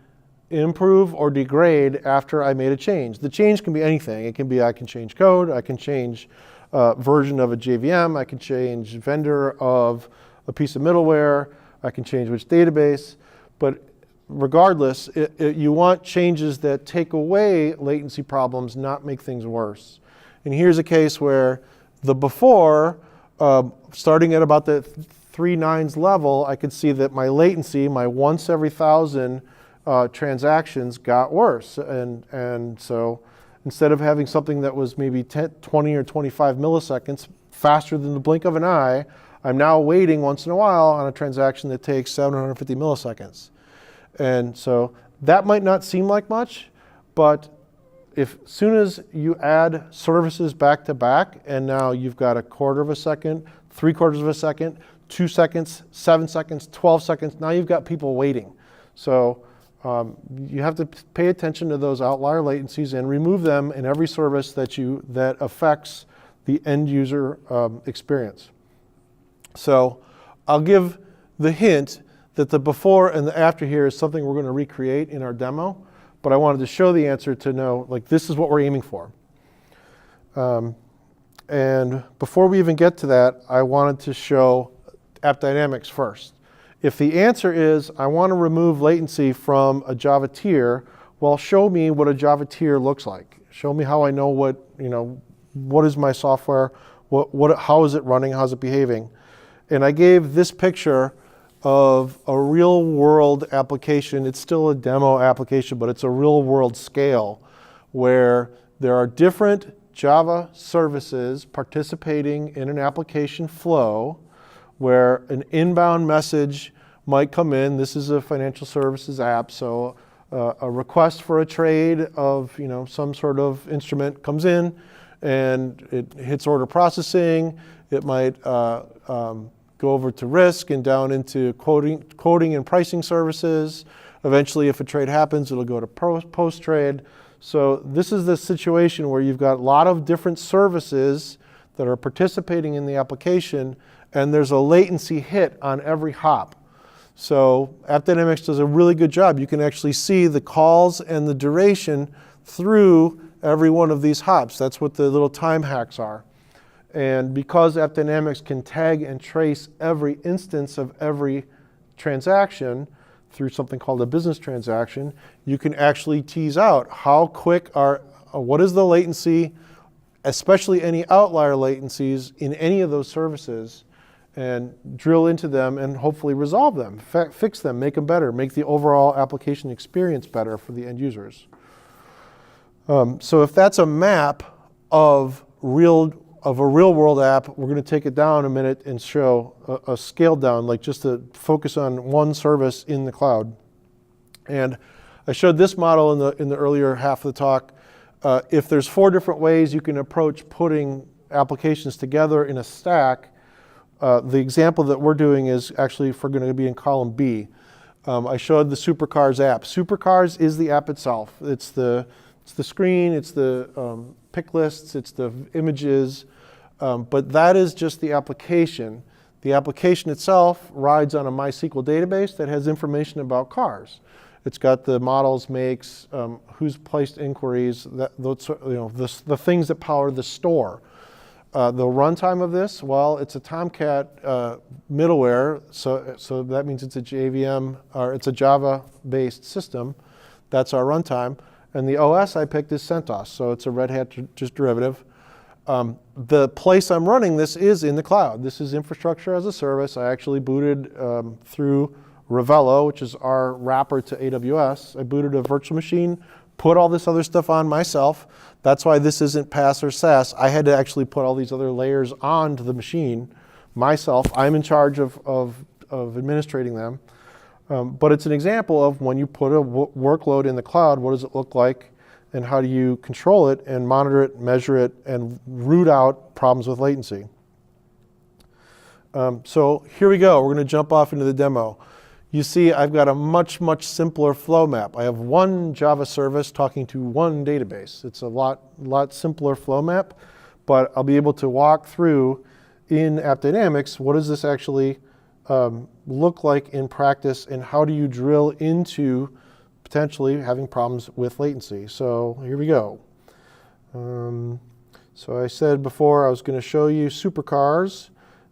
improve or degrade after I made a change. The change can be anything. It can be I can change code, I can change version of a JVM, I can change vendor of a piece of middleware, I can change which database, but regardless, you want changes that take away latency problems, not make things worse. And here's a case where the before, starting at about the 3 nines level, I could see that my latency, my once every 1,000 transactions got worse. And so instead of having something that was maybe 10, 20 or 25 milliseconds faster than the blink of an eye, I'm now waiting once in a while on a transaction that takes 750 milliseconds. And so that might not seem like much, but if soon as you add services back to back, and now you've got 1/4 of a second, 3/4 of a second, 2 seconds, 7 seconds, 12 seconds, now you've got people waiting. So you have to pay attention to those outlier latencies and remove them in every service that affects the end user experience. So I'll give the hint that the before and the after here is something we're going to recreate in our demo, but I wanted to show the answer to know, like, this is what we're aiming for. And before we even get to that, I wanted to show AppDynamics first. If the answer is, I want to remove latency from a Java tier, well, show me what a Java tier looks like. Show me how I know what is my software, how is it running, how's it behaving. And I gave this picture of a real world application. It's still a demo application, but it's a real world scale where there are different Java services participating in an application flow where an inbound message might come in. This is a financial services app, so a request for a trade of some sort of instrument comes in, and it hits order processing. It might go over to risk and down into quoting and pricing services. Eventually, if a trade happens, it'll go to post-trade. So this is the situation where you've got a lot of different services that are participating in the application, and there's a latency hit on every hop. So AppDynamics does a really good job. You can actually see the calls and the duration through every one of these hops. That's what the little time hacks are. And because AppDynamics can tag and trace every instance of every transaction through something called a business transaction, you can actually tease out how quick what is the latency, especially any outlier latencies in any of those services, and drill into them and hopefully resolve them, fix them, make them better, make the overall application experience better for the end users. So if that's a map of a real world app, we're going to take it down a minute and show a scaled down, like just to focus on one service in the cloud. And I showed this model in the earlier half of the talk. If there's 4 different ways you can approach putting applications together in a stack, the example that we're doing is actually going to be in column B. I showed the Supercars app. Supercars is the app itself. It's the screen, it's the pick lists, it's the images, but that is just the application. The application itself rides on a MySQL database that has information about cars. It's got the models, makes, who's placed inquiries, the things that power the store. The runtime of this, well, it's a Tomcat middleware, so that means it's a JVM, or it's a Java-based system. That's our runtime. And the OS I picked is CentOS, so it's a Red Hat just derivative. The place I'm running this is in the cloud. This is infrastructure as a service. I actually booted through Ravello, which is our wrapper to AWS. I booted a virtual machine, put all this other stuff on myself. That's why this isn't PaaS or SaaS. I had to actually put all these other layers onto the machine myself. I'm in charge of administrating them. But it's an example of when you put a workload in the cloud, what does it look like, and how do you control it and monitor it, measure it, and root out problems with latency. So here we go. We're going to jump off into the demo. You see I've got a much, much simpler flow map. I have one Java service talking to one database. It's a lot simpler flow map, but I'll be able to walk through in AppDynamics, what does this actually look like in practice, and how do you drill into potentially having problems with latency. So here we go. So I said before I was going to show you supercars.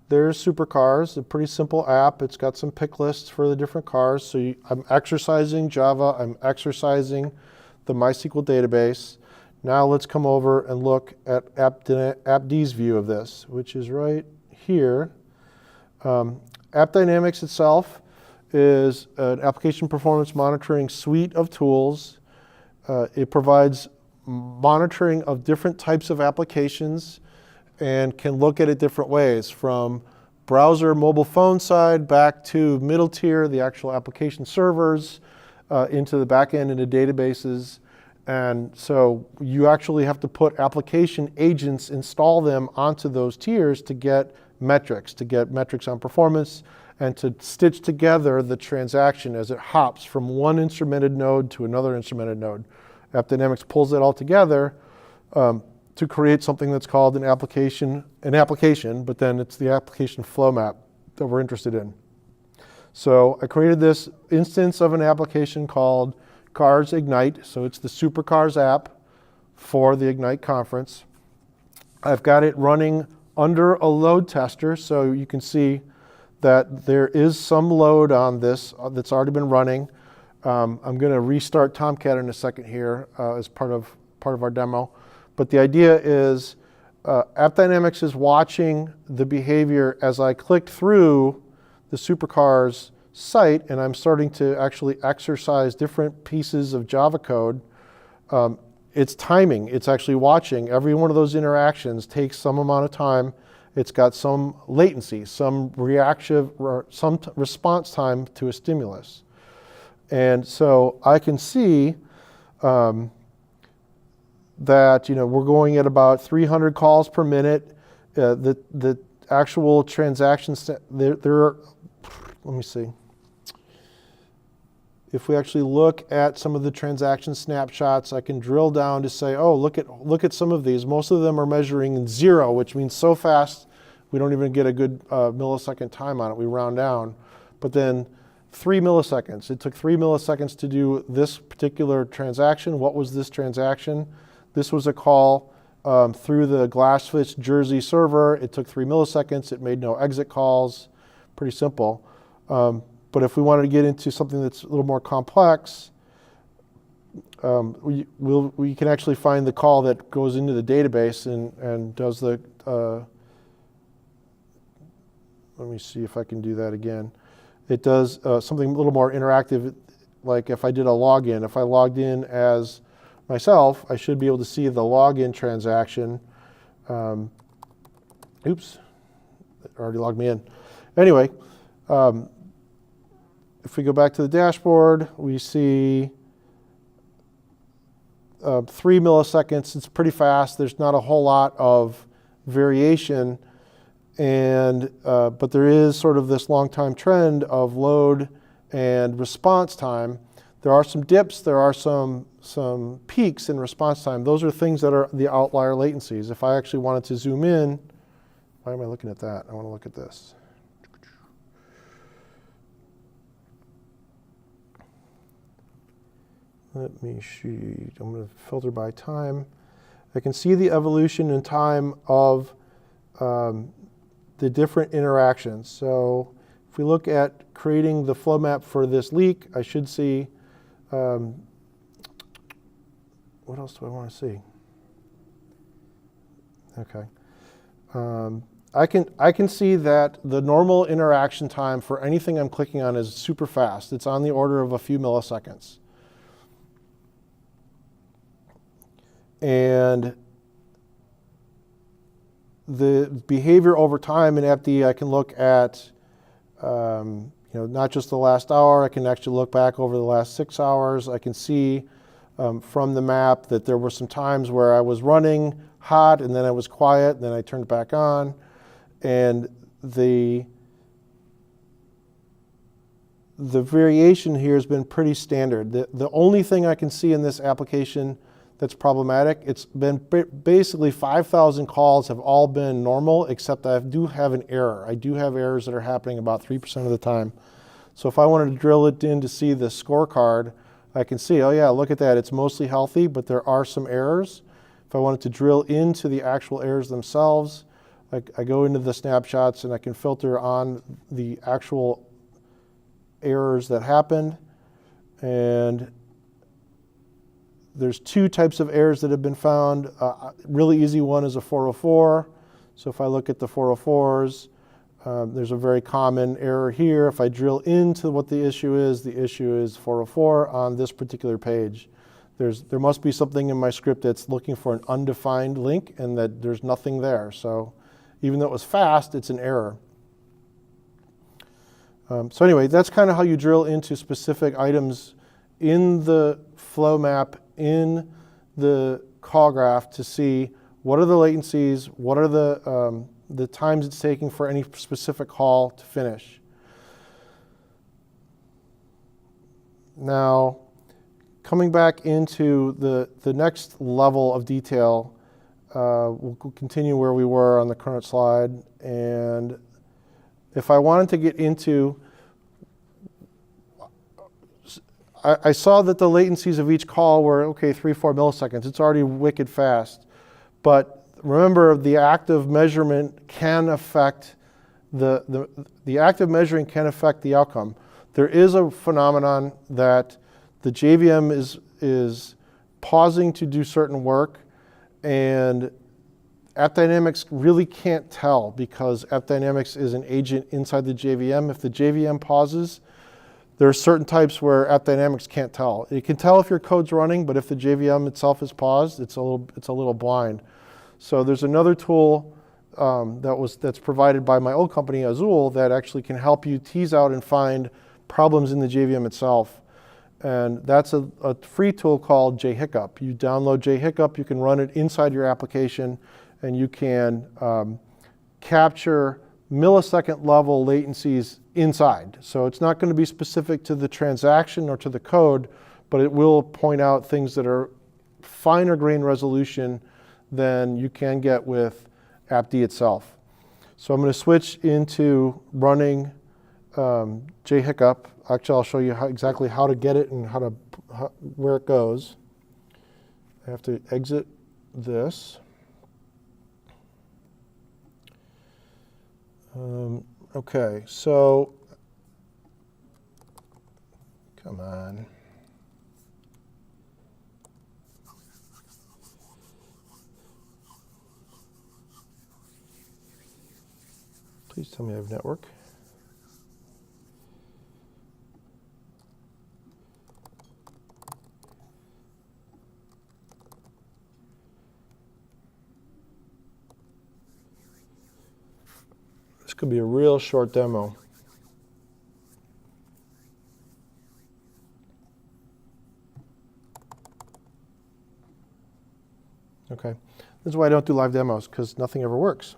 There's supercars, a pretty simple app. It's got some pick lists for the different cars. So I'm exercising Java. I'm exercising the MySQL database. Now let's come over and look at AppD's view of this, which is right here. AppDynamics itself is an application performance monitoring suite of tools. It provides monitoring of different types of applications and can look at it different ways, from browser mobile phone side back to middle tier, the actual application servers, into the back end into databases. And so you actually have to put application agents, install them onto those tiers to get metrics on performance, and to stitch together the transaction as it hops from one instrumented node to another instrumented node. AppDynamics pulls it all together to create something that's called an application, but then it's the application flow map that we're interested in. So I created this instance of an application called Cars Ignite. So it's the Supercars app for the Ignite conference. I've got it running under a load tester, so you can see that there is some load on this that's already been running. I'm going to restart Tomcat in a second here as part of our demo. But the idea is AppDynamics is watching the behavior as I clicked through the Supercars site, and I'm starting to actually exercise different pieces of Java code. It's timing. It's actually watching. Every one of those interactions takes some amount of time. It's got some latency, some response time to a stimulus. And so I can see that we're going at about 300 calls per minute. The actual transactions, there are, let me see. If we actually look at some of the transaction snapshots, I can drill down to say, oh, look at some of these. Most of them are measuring in 0, which means so fast we don't even get a good millisecond time on it. We round down. But then 3 milliseconds. It took 3 milliseconds to do this particular transaction. What was this transaction? This was a call through the Glassfish Jersey server. It took 3 milliseconds. It made no exit calls. Pretty simple. But if we wanted to get into something that's a little more complex, we can actually find the call that goes into the database and does the, let me see if I can do that again. It does something a little more interactive, like if I did a login. If I logged in as myself, I should be able to see the login transaction. Oops, it already logged me in. Anyway, if we go back to the dashboard, we see 3 milliseconds. It's pretty fast. There's not a whole lot of variation, and but there is sort of this long time trend of load and response time. There are some dips. There are some peaks in response time. Those are things that are the outlier latencies. If I actually wanted to zoom in, why am I looking at that? I want to look at this. Let me see. I'm going to filter by time. I can see the evolution in time of the different interactions. So if we look at creating the flow map for this leak, I should see, what else do I want to see? Okay. I can see that the normal interaction time for anything I'm clicking on is super fast. It's on the order of a few milliseconds. And the behavior over time in AppD, I can look at not just the last hour. I can actually look back over the last 6 hours. I can see from the map that there were some times where I was running hot and then I was quiet and then I turned back on. And the variation here has been pretty standard. The only thing I can see in this application that's problematic, it's been basically 5,000 calls have all been normal, except I do have an error. I do have errors that are happening about 3% of the time. So if I wanted to drill it in to see the scorecard, I can see, oh yeah, look at that, it's mostly healthy, but there are some errors. If I wanted to drill into the actual errors themselves, I go into the snapshots and I can filter on the actual errors that happened. And there's two types of errors that have been found. Really easy one is a 404. So if I look at the 404s, there's a very common error here. If I drill into what the issue is 404 on this particular page. There must be something in my script that's looking for an undefined link and that there's nothing there. So even though it was fast, it's an error. So anyway, that's kind of how you drill into specific items in the flow map, in the call graph to see what are the latencies, what are the times it's taking for any specific call to finish. Now, coming back into the next level of detail, we'll continue where we were on the current slide. And if I wanted to get into, I saw that the latencies of each call were, okay, 3-4 milliseconds. It's already wicked fast. But remember, the active measurement can affect the active measuring can affect the outcome. There is a phenomenon that the JVM is pausing to do certain work, and AppDynamics really can't tell because AppDynamics is an agent inside the JVM. If the JVM pauses, there are certain types where AppDynamics can't tell. It can tell if your code's running, but if the JVM itself is paused, it's a little blind. So there's another tool that's provided by my old company, Azul, that actually can help you tease out and find problems in the JVM itself. And that's a free tool called JHiccup. You download JHiccup, you can run it inside your application, and you can capture millisecond level latencies inside. So it's not going to be specific to the transaction or to the code, but it will point out things that are finer grain resolution than you can get with appd itself. So I'm going to switch into running JHiccup. Actually, I'll show you exactly how to get it and where it goes. I have to exit this. Okay, so come on. Please tell me I have network. This could be a real short demo. Okay, this is why I don't do live demos, because nothing ever works.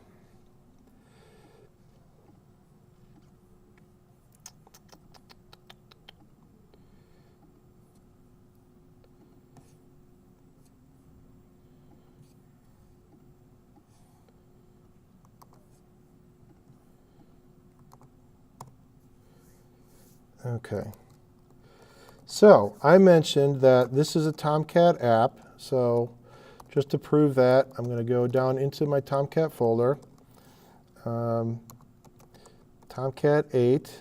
Okay, so I mentioned that this is a Tomcat app, so just to prove that, I'm going to go down into my Tomcat folder, Tomcat 8,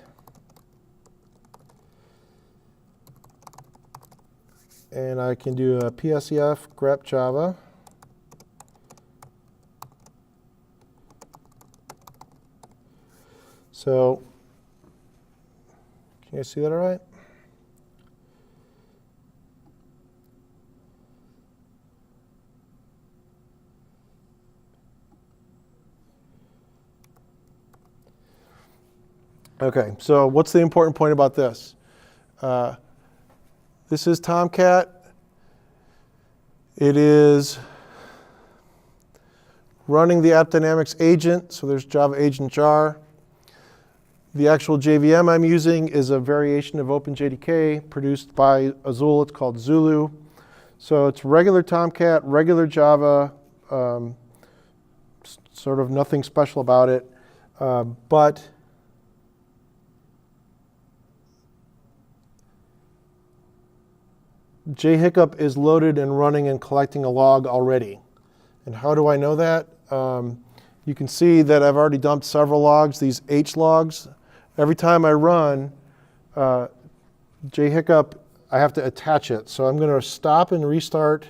and I can do a PSEF grep Java. So can you guys see that all right? Okay, so what's the important point about this? This is Tomcat. It is running the AppDynamics agent, so there's Java agent jar. The actual JVM I'm using is a variation of OpenJDK produced by Azul. It's called Zulu. So it's regular Tomcat, regular Java, sort of nothing special about it. But JHiccup is loaded and running and collecting a log already. And how do I know that? You can see that I've already dumped several logs, these H logs. Every time I run JHiccup, I have to attach it. So I'm going to stop and restart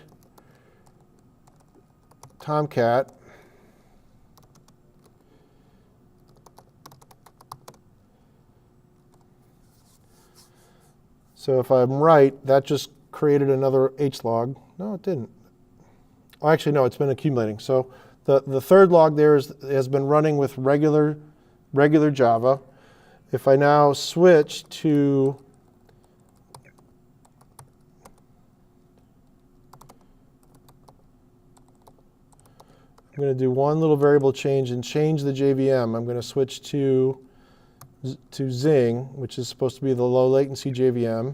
Tomcat. So if I'm right, that just created another H log. No, it didn't. Oh, actually, no, it's been accumulating. So the third log there has been running with regular Java. If I now switch to I'm going to do one little variable change and change the JVM. I'm going to switch to Zing, which is supposed to be the low latency JVM.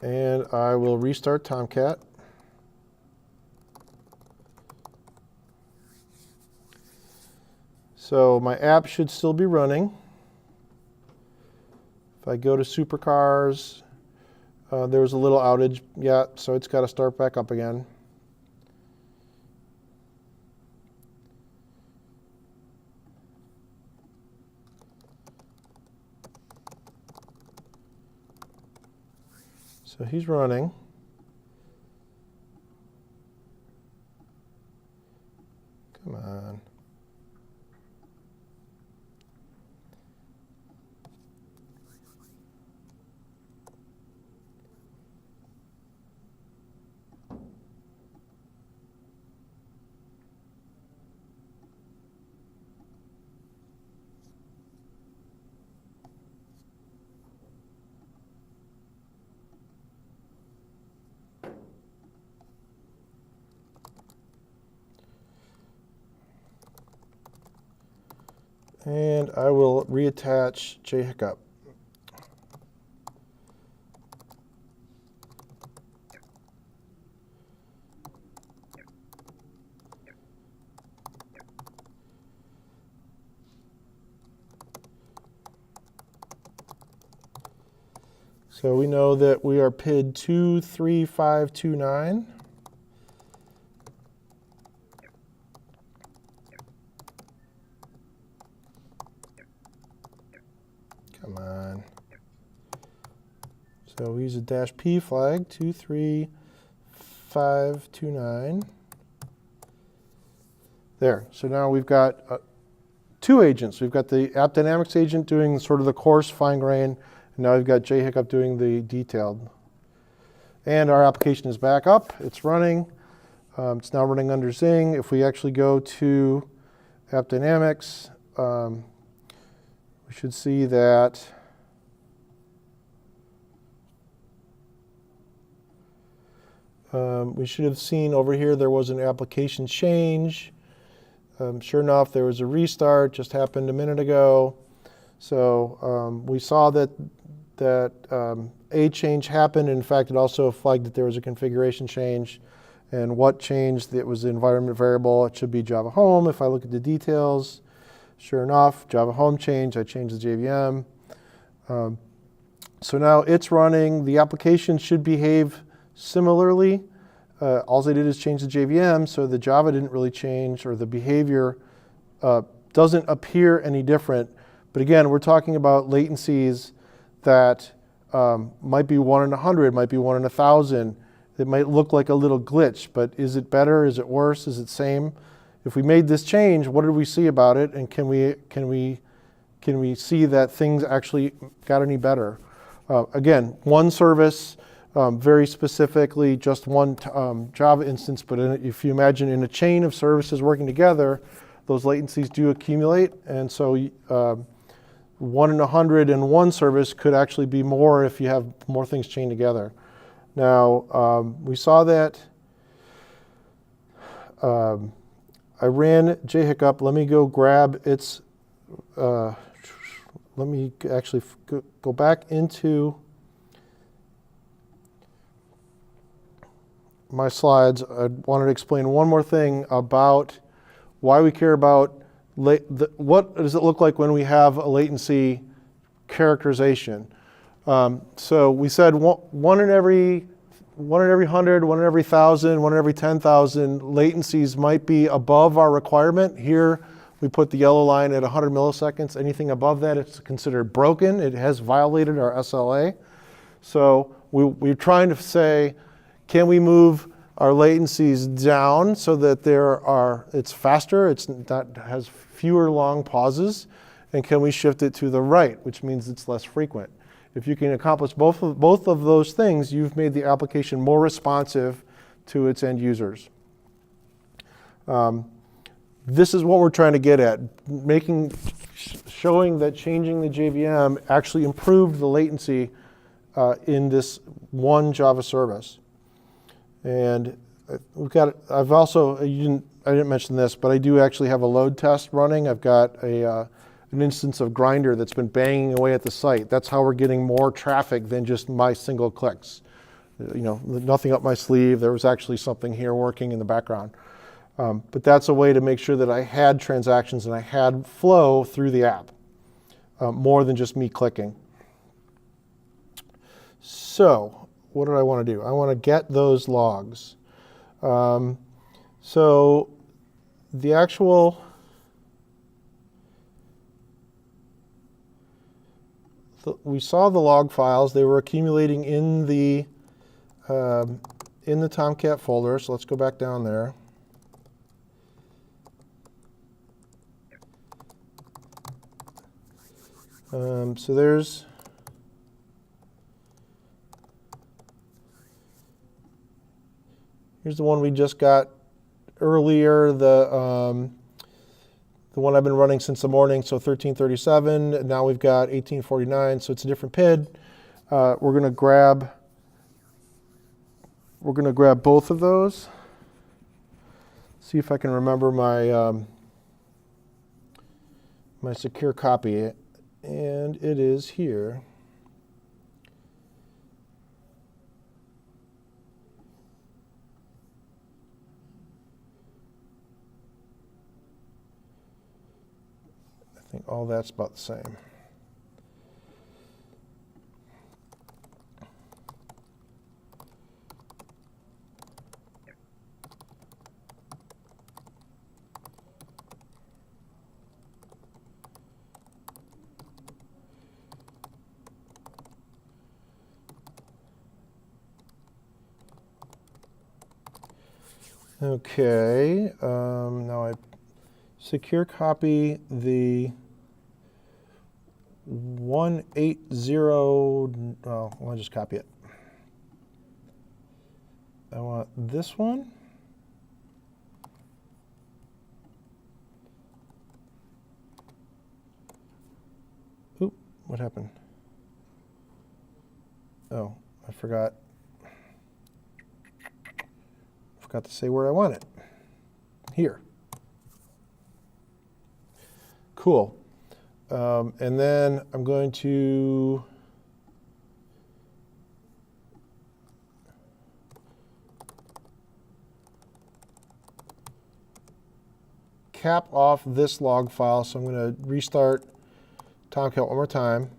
And I will restart Tomcat. So my app should still be running. If I go to supercars, there was a little outage. Yeah, so it's got to start back up again. So he's running. Come on. And I will reattach JHiccup. So we know that we are PID 23529. Come on. So we use a -P flag, 23529. There. So now we've got two agents. We've got the App Dynamics agent doing sort of the coarse, fine grain, and now we've got JHiccup doing the detailed. And our application is back up. It's running. It's now running under Zing. If we actually go to App Dynamics, we should see that we should have seen over here there was an application change. Sure enough, there was a restart, just happened a minute ago. So we saw that a change happened. In fact, it also flagged that there was a configuration change. And what changed? It was the environment variable. It should be Java Home. If I look at the details, sure enough, Java Home changed. I changed the JVM. So now it's running. The application should behave similarly. All I did is change the JVM, so the Java didn't really change, or the behavior doesn't appear any different. But again, we're talking about latencies that might be 1 in 100, might be 1 in 1,000. It might look like a little glitch, but is it better? Is it worse? Is it same? If we made this change, what did we see about it? And can we see that things actually got any better? Again, one service, very specifically just one Java instance, but if you imagine in a chain of services working together, those latencies do accumulate. And so 1 in 100 in one service could actually be more if you have more things chained together. Now, we saw that I ran JHiccup. Let me go grab its, let me actually go back into my slides. I wanted to explain one more thing about why we care about what does it look like when we have a latency characterization. So we said one in every 100, 1 in every 1,000, 1 in every 10,000 latencies might be above our requirement. Here we put the yellow line at 100 milliseconds. Anything above that, it's considered broken. It has violated our SLA. So we're trying to say, can we move our latencies down so that it's faster, has fewer long pauses, and can we shift it to the right, which means it's less frequent. If you can accomplish both of those things, you've made the application more responsive to its end users. This is what we're trying to get at, showing that changing the JVM actually improved the latency in this one Java service. And I've also, I didn't mention this, but I do actually have a load test running. I've got an instance of Grindr that's been banging away at the site. That's how we're getting more traffic than just my single clicks. Nothing up my sleeve. There was actually something here working in the background. But that's a way to make sure that I had transactions and I had flow through the app, more than just me clicking. So what did I want to do? I want to get those logs. So the actual we saw the log files. They were accumulating in the Tomcat folder. So let's go back down there. So here's the one we just got earlier, the one I've been running since the morning, so 1337. And now we've got 1849, so it's a different PID. We're going to grab both of those. See if I can remember my my secure copy, and it is here. I think all that's about the same. Okay, now I secure copy the 180, well, I'll just copy it. I want this one. Oop, what happened? Oh, I forgot to say where I want it. Here. Cool. And then I'm going to cap off this log file. So I'm going to restart Tomcat one more time.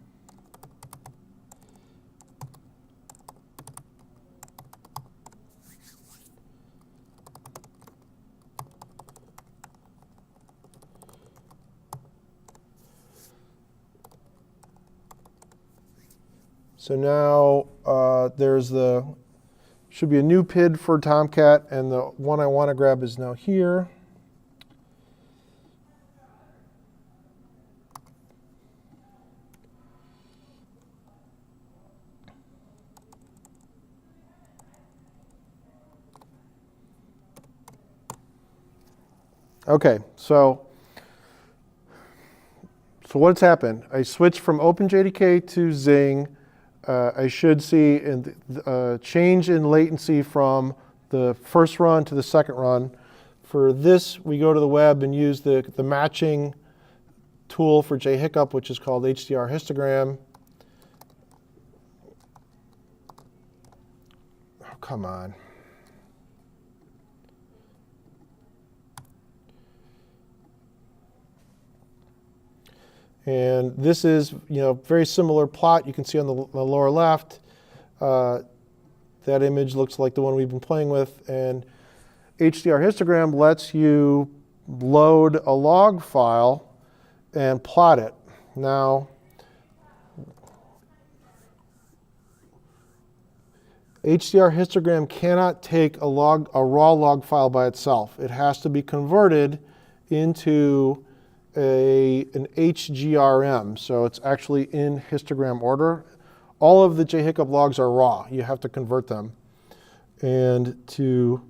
So now should be a new PID for Tomcat, and the one I want to grab is now here. Okay, so what's happened? I switched from OpenJDK to Zing. I should see a change in latency from the first run to the second run. For this, we go to the web and use the matching tool for JHiccup, which is called HDR histogram. Oh, come on. And this is, very similar plot. You can see on the lower left, that image looks like the one we've been playing with. And HDR histogram lets you load a log file and plot it. Now, HDR histogram cannot take a raw log file by itself. It has to be converted into an HGRM, so it's actually in histogram order. All of the JHiccup logs are raw. You have to convert them. And to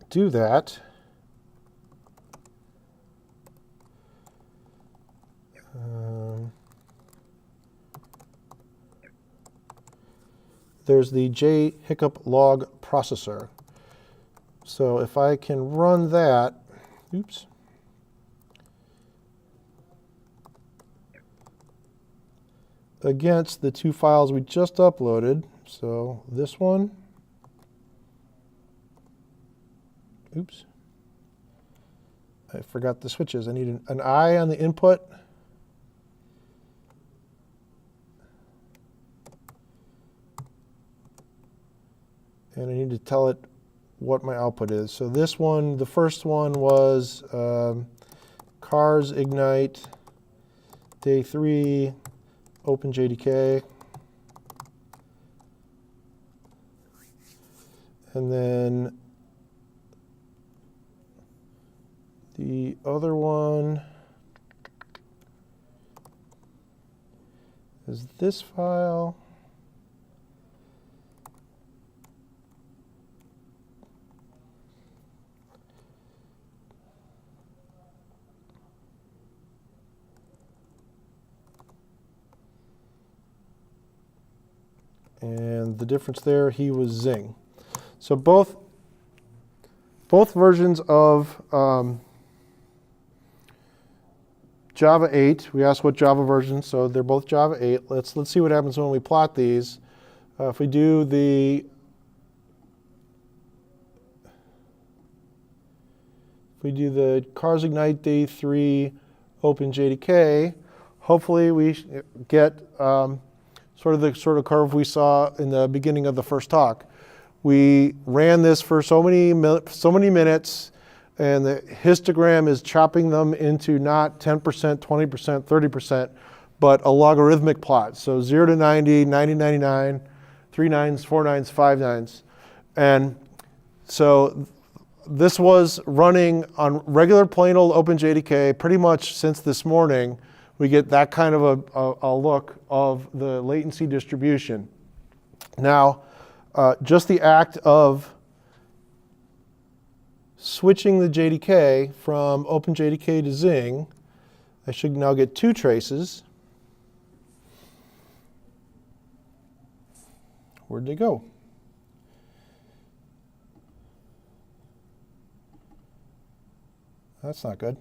do that, there's the JHiccup log processor. So if I can run that, oops. Against the two files we just uploaded. So this one, oops, I forgot the switches. I need an I on the input. And I need to tell it what my output is. So this one, the first one was Cars Ignite, Day 3, OpenJDK. And then the other one is this file. And the difference there, he was Zing. So both versions of Java 8, we asked what Java version, so they're both Java 8. Let's see what happens when we plot these. If we do the Cars Ignite Day 3 OpenJDK, hopefully we get sort of the curve we saw in the beginning of the first talk. We ran this for so many minutes, and the histogram is chopping them into not 10%, 20%, 30%, but a logarithmic plot. So 0 to 90, 90, 99, 3 nines, 4 nines, 5 nines. And so this was running on regular plain old OpenJDK pretty much since this morning. We get that kind of a look of the latency distribution. Now, just the act of switching the JDK from OpenJDK to Zing, I should now get 2 traces. Where'd they go? That's not good.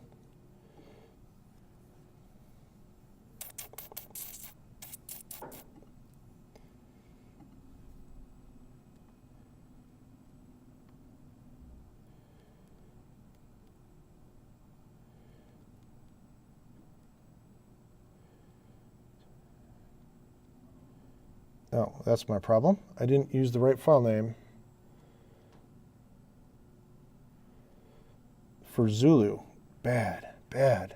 Oh, that's my problem. I didn't use the right file name for Zulu. Bad, bad.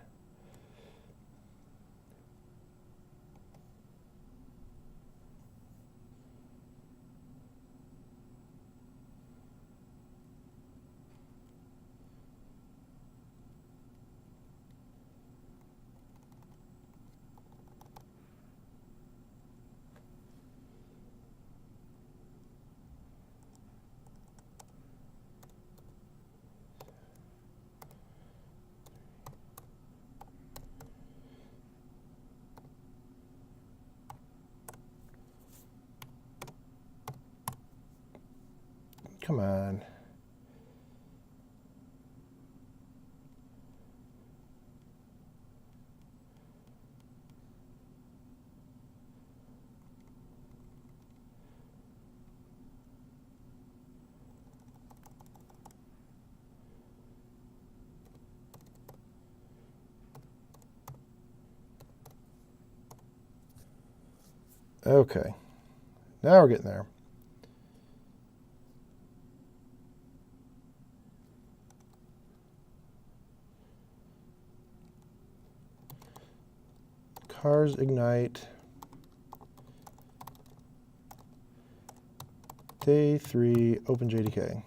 Come on. Okay, now we're getting there. Cars ignite. Day 3, OpenJDK.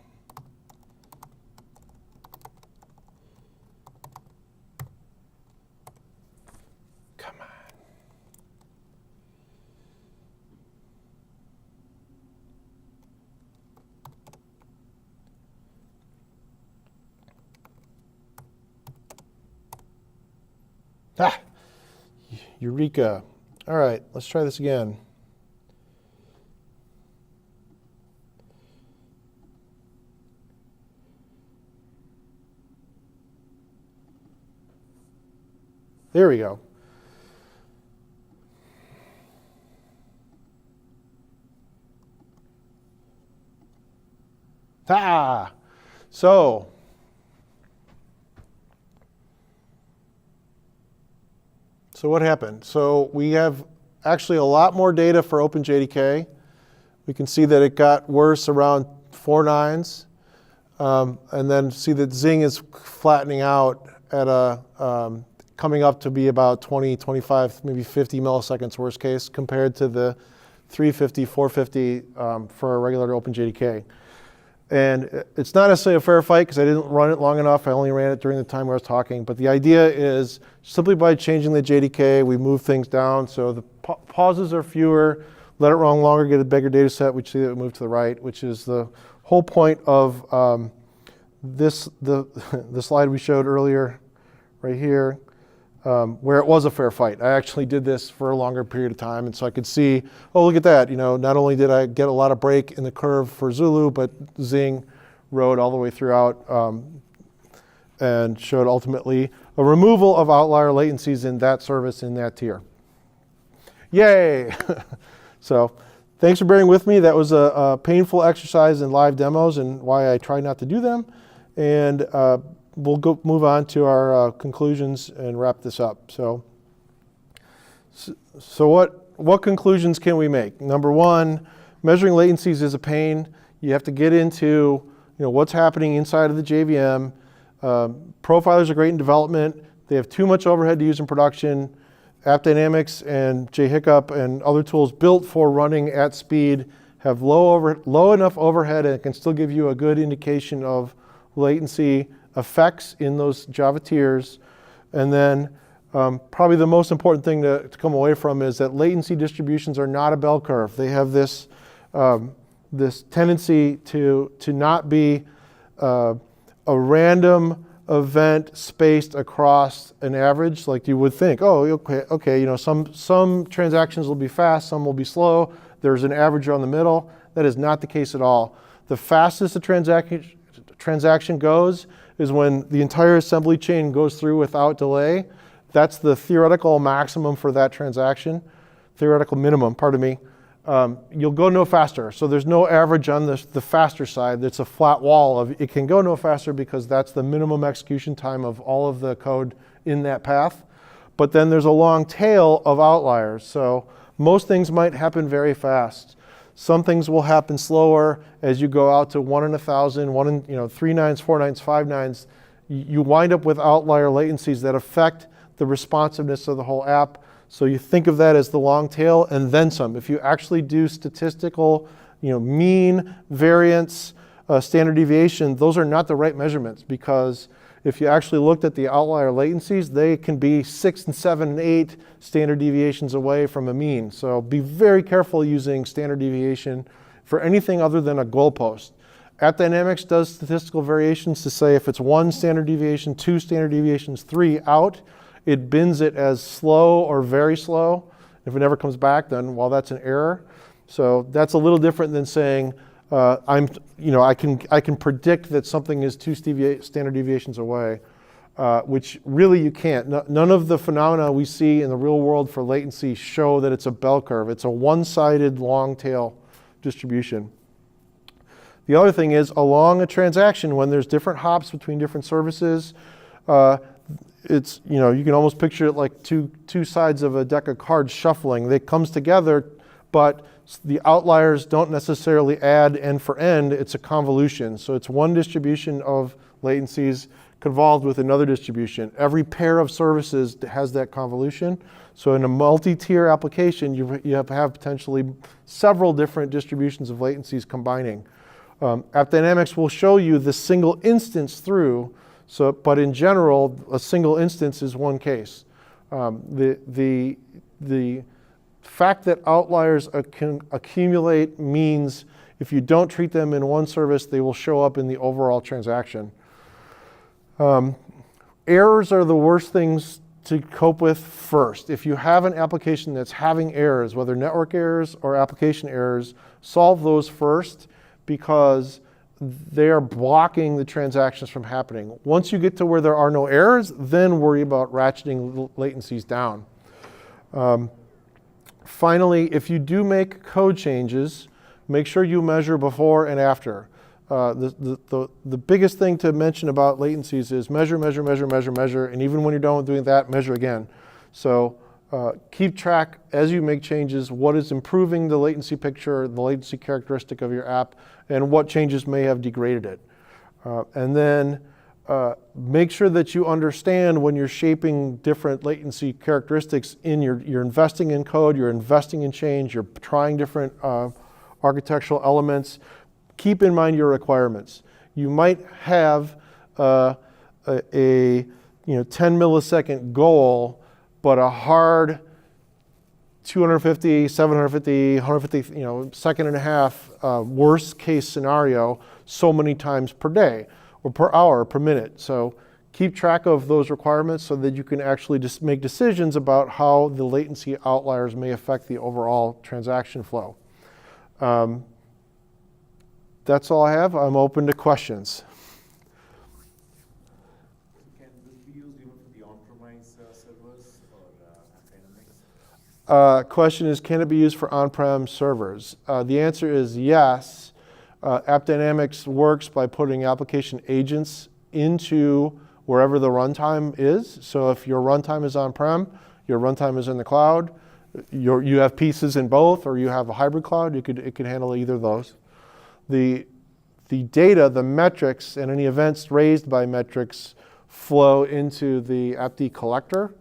Come on. Ah, Eureka. All right, let's try this again. There we go. Ah, so what happened? So we have actually a lot more data for OpenJDK. We can see that it got worse around 4 nines, and then see that Zing is flattening out at a coming up to be about 20, 25, maybe 50 milliseconds worst case compared to the 350, 450 for a regular OpenJDK. And it's not necessarily a fair fight because I didn't run it long enough. I only ran it during the time where I was talking. But the idea is simply by changing the JDK, we move things down so the pauses are fewer, let it run longer, get a bigger data set, which see that we move to the right, which is the whole point of the slide we showed earlier right here. Where it was a fair fight. I actually did this for a longer period of time, and so I could see, oh, look at that. You know, not only did I get a lot of break in the curve for Zulu, but Zing rode all the way throughout and showed ultimately a removal of outlier latencies in that service in that tier. Yay! So thanks for bearing with me. That was a painful exercise in live demos and why I try not to do them. And we'll move on to our conclusions and wrap this up. So what conclusions can we make? Number one, measuring latencies is a pain. You have to get into what's happening inside of the JVM. Profilers are great in development. They have too much overhead to use in production. AppDynamics and JHiccup and other tools built for running at speed have low enough overhead and can still give you a good indication of latency effects in those Java tiers. And then probably the most important thing to come away from is that latency distributions are not a bell curve. They have this tendency to not be a random event spaced across an average like you would think. Oh, okay, some transactions will be fast, some will be slow. There's an average on the middle. That is not the case at all. The fastest a transaction goes is when the entire assembly chain goes through without delay. That's the theoretical maximum for that transaction, theoretical minimum, pardon me. You'll go no faster. So there's no average on the faster side. It's a flat wall of it can go no faster because that's the minimum execution time of all of the code in that path. But then there's a long tail of outliers. So most things might happen very fast. Some things will happen slower as you go out to 1 in 1,000, 1 in 3 nines, 4 nines, 5 nines. You wind up with outlier latencies that affect the responsiveness of the whole app. So you think of that as the long tail and then some. If you actually do statistical, mean, variance, standard deviation, those are not the right measurements because if you actually looked at the outlier latencies, they can be 6 and 7 and 8 standard deviations away from a mean. So be very careful using standard deviation for anything other than a goalpost. AppDynamics does statistical variations to say if it's 1 standard deviation, 2 standard deviations, 3 out, it bins it as slow or very slow. If it never comes back, then that's an error. So that's a little different than saying I can predict that something is 2 standard deviations away, which really you can't. None of the phenomena we see in the real world for latency show that it's a bell curve. It's a one-sided long tail distribution. The other thing is along a transaction when there's different hops between different services, it's you can almost picture it like two sides of a deck of cards shuffling. It comes together, but the outliers don't necessarily add end for end. It's a convolution. So it's one distribution of latencies convolved with another distribution. Every pair of services has that convolution. So in a multi-tier application, you have potentially several different distributions of latencies combining. AppDynamics will show you the single instance through, but in general, a single instance is one case. The fact that outliers accumulate means if you don't treat them in one service, they will show up in the overall transaction. Errors are the worst things to cope with first. If you have an application that's having errors, whether network errors or application errors, solve those first because they are blocking the transactions from happening. Once you get to where there are no errors, then worry about ratcheting latencies down. Finally, if you do make code changes, make sure you measure before and after. The biggest thing to mention about latencies is measure, measure, measure, measure, measure, and even when you're done with doing that, measure again. So keep track as you make changes, what is improving the latency picture, the latency characteristic of your app, and what changes may have degraded it. And then make sure that you understand when you're shaping different latency characteristics you're investing in code, you're investing in change, you're trying different architectural elements. Keep in mind your requirements. You might have a 10 millisecond goal, but a hard 250, 750, 150, second and a half worst case scenario so many times per day or per hour, per minute. So keep track of those requirements so that you can actually just make decisions about how the latency outliers may affect the overall transaction flow. That's all I have. I'm open to questions. Can this be used even for the on-premise servers or AppDynamics? Question is, can it be used for on-prem servers? The answer is yes. AppDynamics works by putting application agents into wherever the runtime is. So if your runtime is on-prem, your runtime is in the cloud, you have pieces in both, or you have a hybrid cloud, it could handle either of those. The data, the metrics, and any events raised by metrics flow into the AppD collector,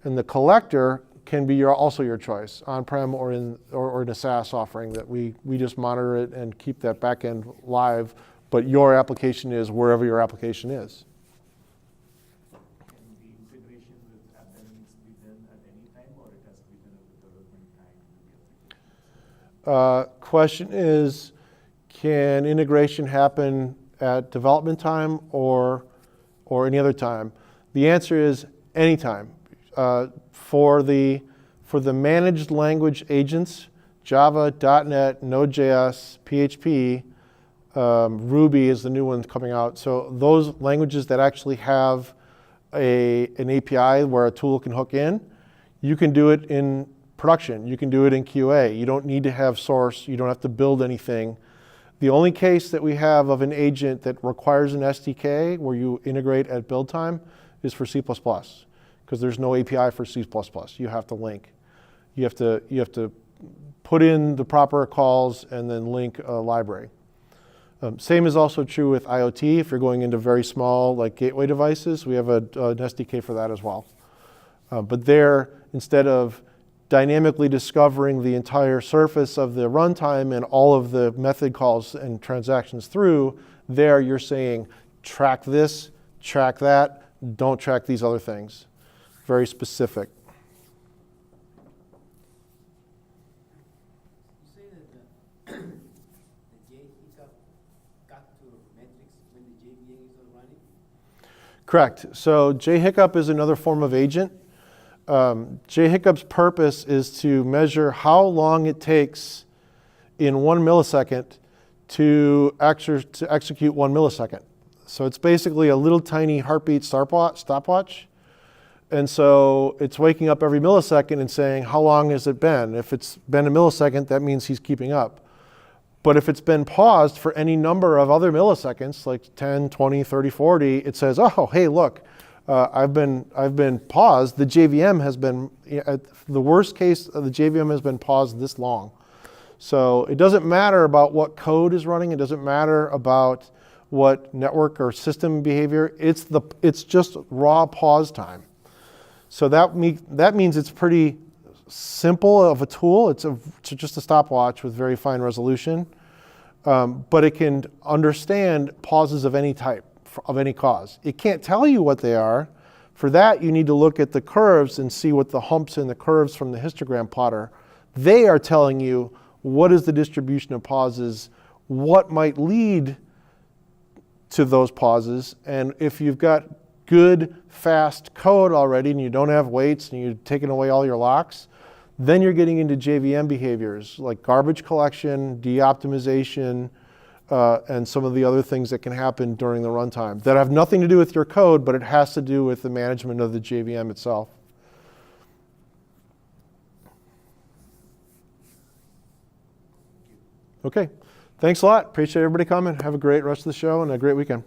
and the collector can be also your choice, on-prem or in a SaaS offering that we just monitor it and keep that backend live, but your application is wherever your application is. Can the integration with AppDynamics be done at any time, or it has to be done at the development time with the application? Question is, can integration happen at development time or any other time? The answer is anytime. For the managed language agents, Java, .NET, Node.js, PHP, Ruby is the new one coming out. So those languages that actually have an API where a tool can hook in, you can do it in production. You can do it in QA. You don't need to have source. You don't have to build anything. The only case that we have of an agent that requires an SDK where you integrate at build time is for C++, because there's no API for C++. You have to link. You have to put in the proper calls and then link a library. Same is also true with IoT. If you're going into very small, like gateway devices, we have an SDK for that as well. But there, instead of dynamically discovering the entire surface of the runtime and all of the method calls and transactions through, there you're saying, track this, track that, don't track these other things. Very specific. You say that the JHiccup got to metrics when the JVM is not running? Correct. So JHiccup is another form of agent. JHiccup's purpose is to measure how long it takes in 1 millisecond to execute 1 millisecond. So it's basically a little tiny heartbeat stopwatch. And so it's waking up every millisecond and saying, how long has it been? If it's been a millisecond, that means he's keeping up. But if it's been paused for any number of other milliseconds, like 10, 20, 30, 40, it says, oh, hey, look, I've been paused. The JVM has been, at the worst case, the JVM has been paused this long. So it doesn't matter about what code is running. It doesn't matter about what network or system behavior. It's just raw pause time. So that means it's pretty simple of a tool. It's just a stopwatch with very fine resolution. But it can understand pauses of any type, of any cause. It can't tell you what they are. For that, you need to look at the curves and see what the humps and the curves from the histogram plotter. They are telling you what is the distribution of pauses, what might lead to those pauses, and if you've got good, fast code already and you don't have weights and you've taken away all your locks, then you're getting into JVM behaviors like garbage collection, de-optimization, and some of the other things that can happen during the runtime that have nothing to do with your code, but it has to do with the management of the JVM itself. Okay, thanks a lot. Appreciate everybody coming. Have a great rest of the show and a great weekend.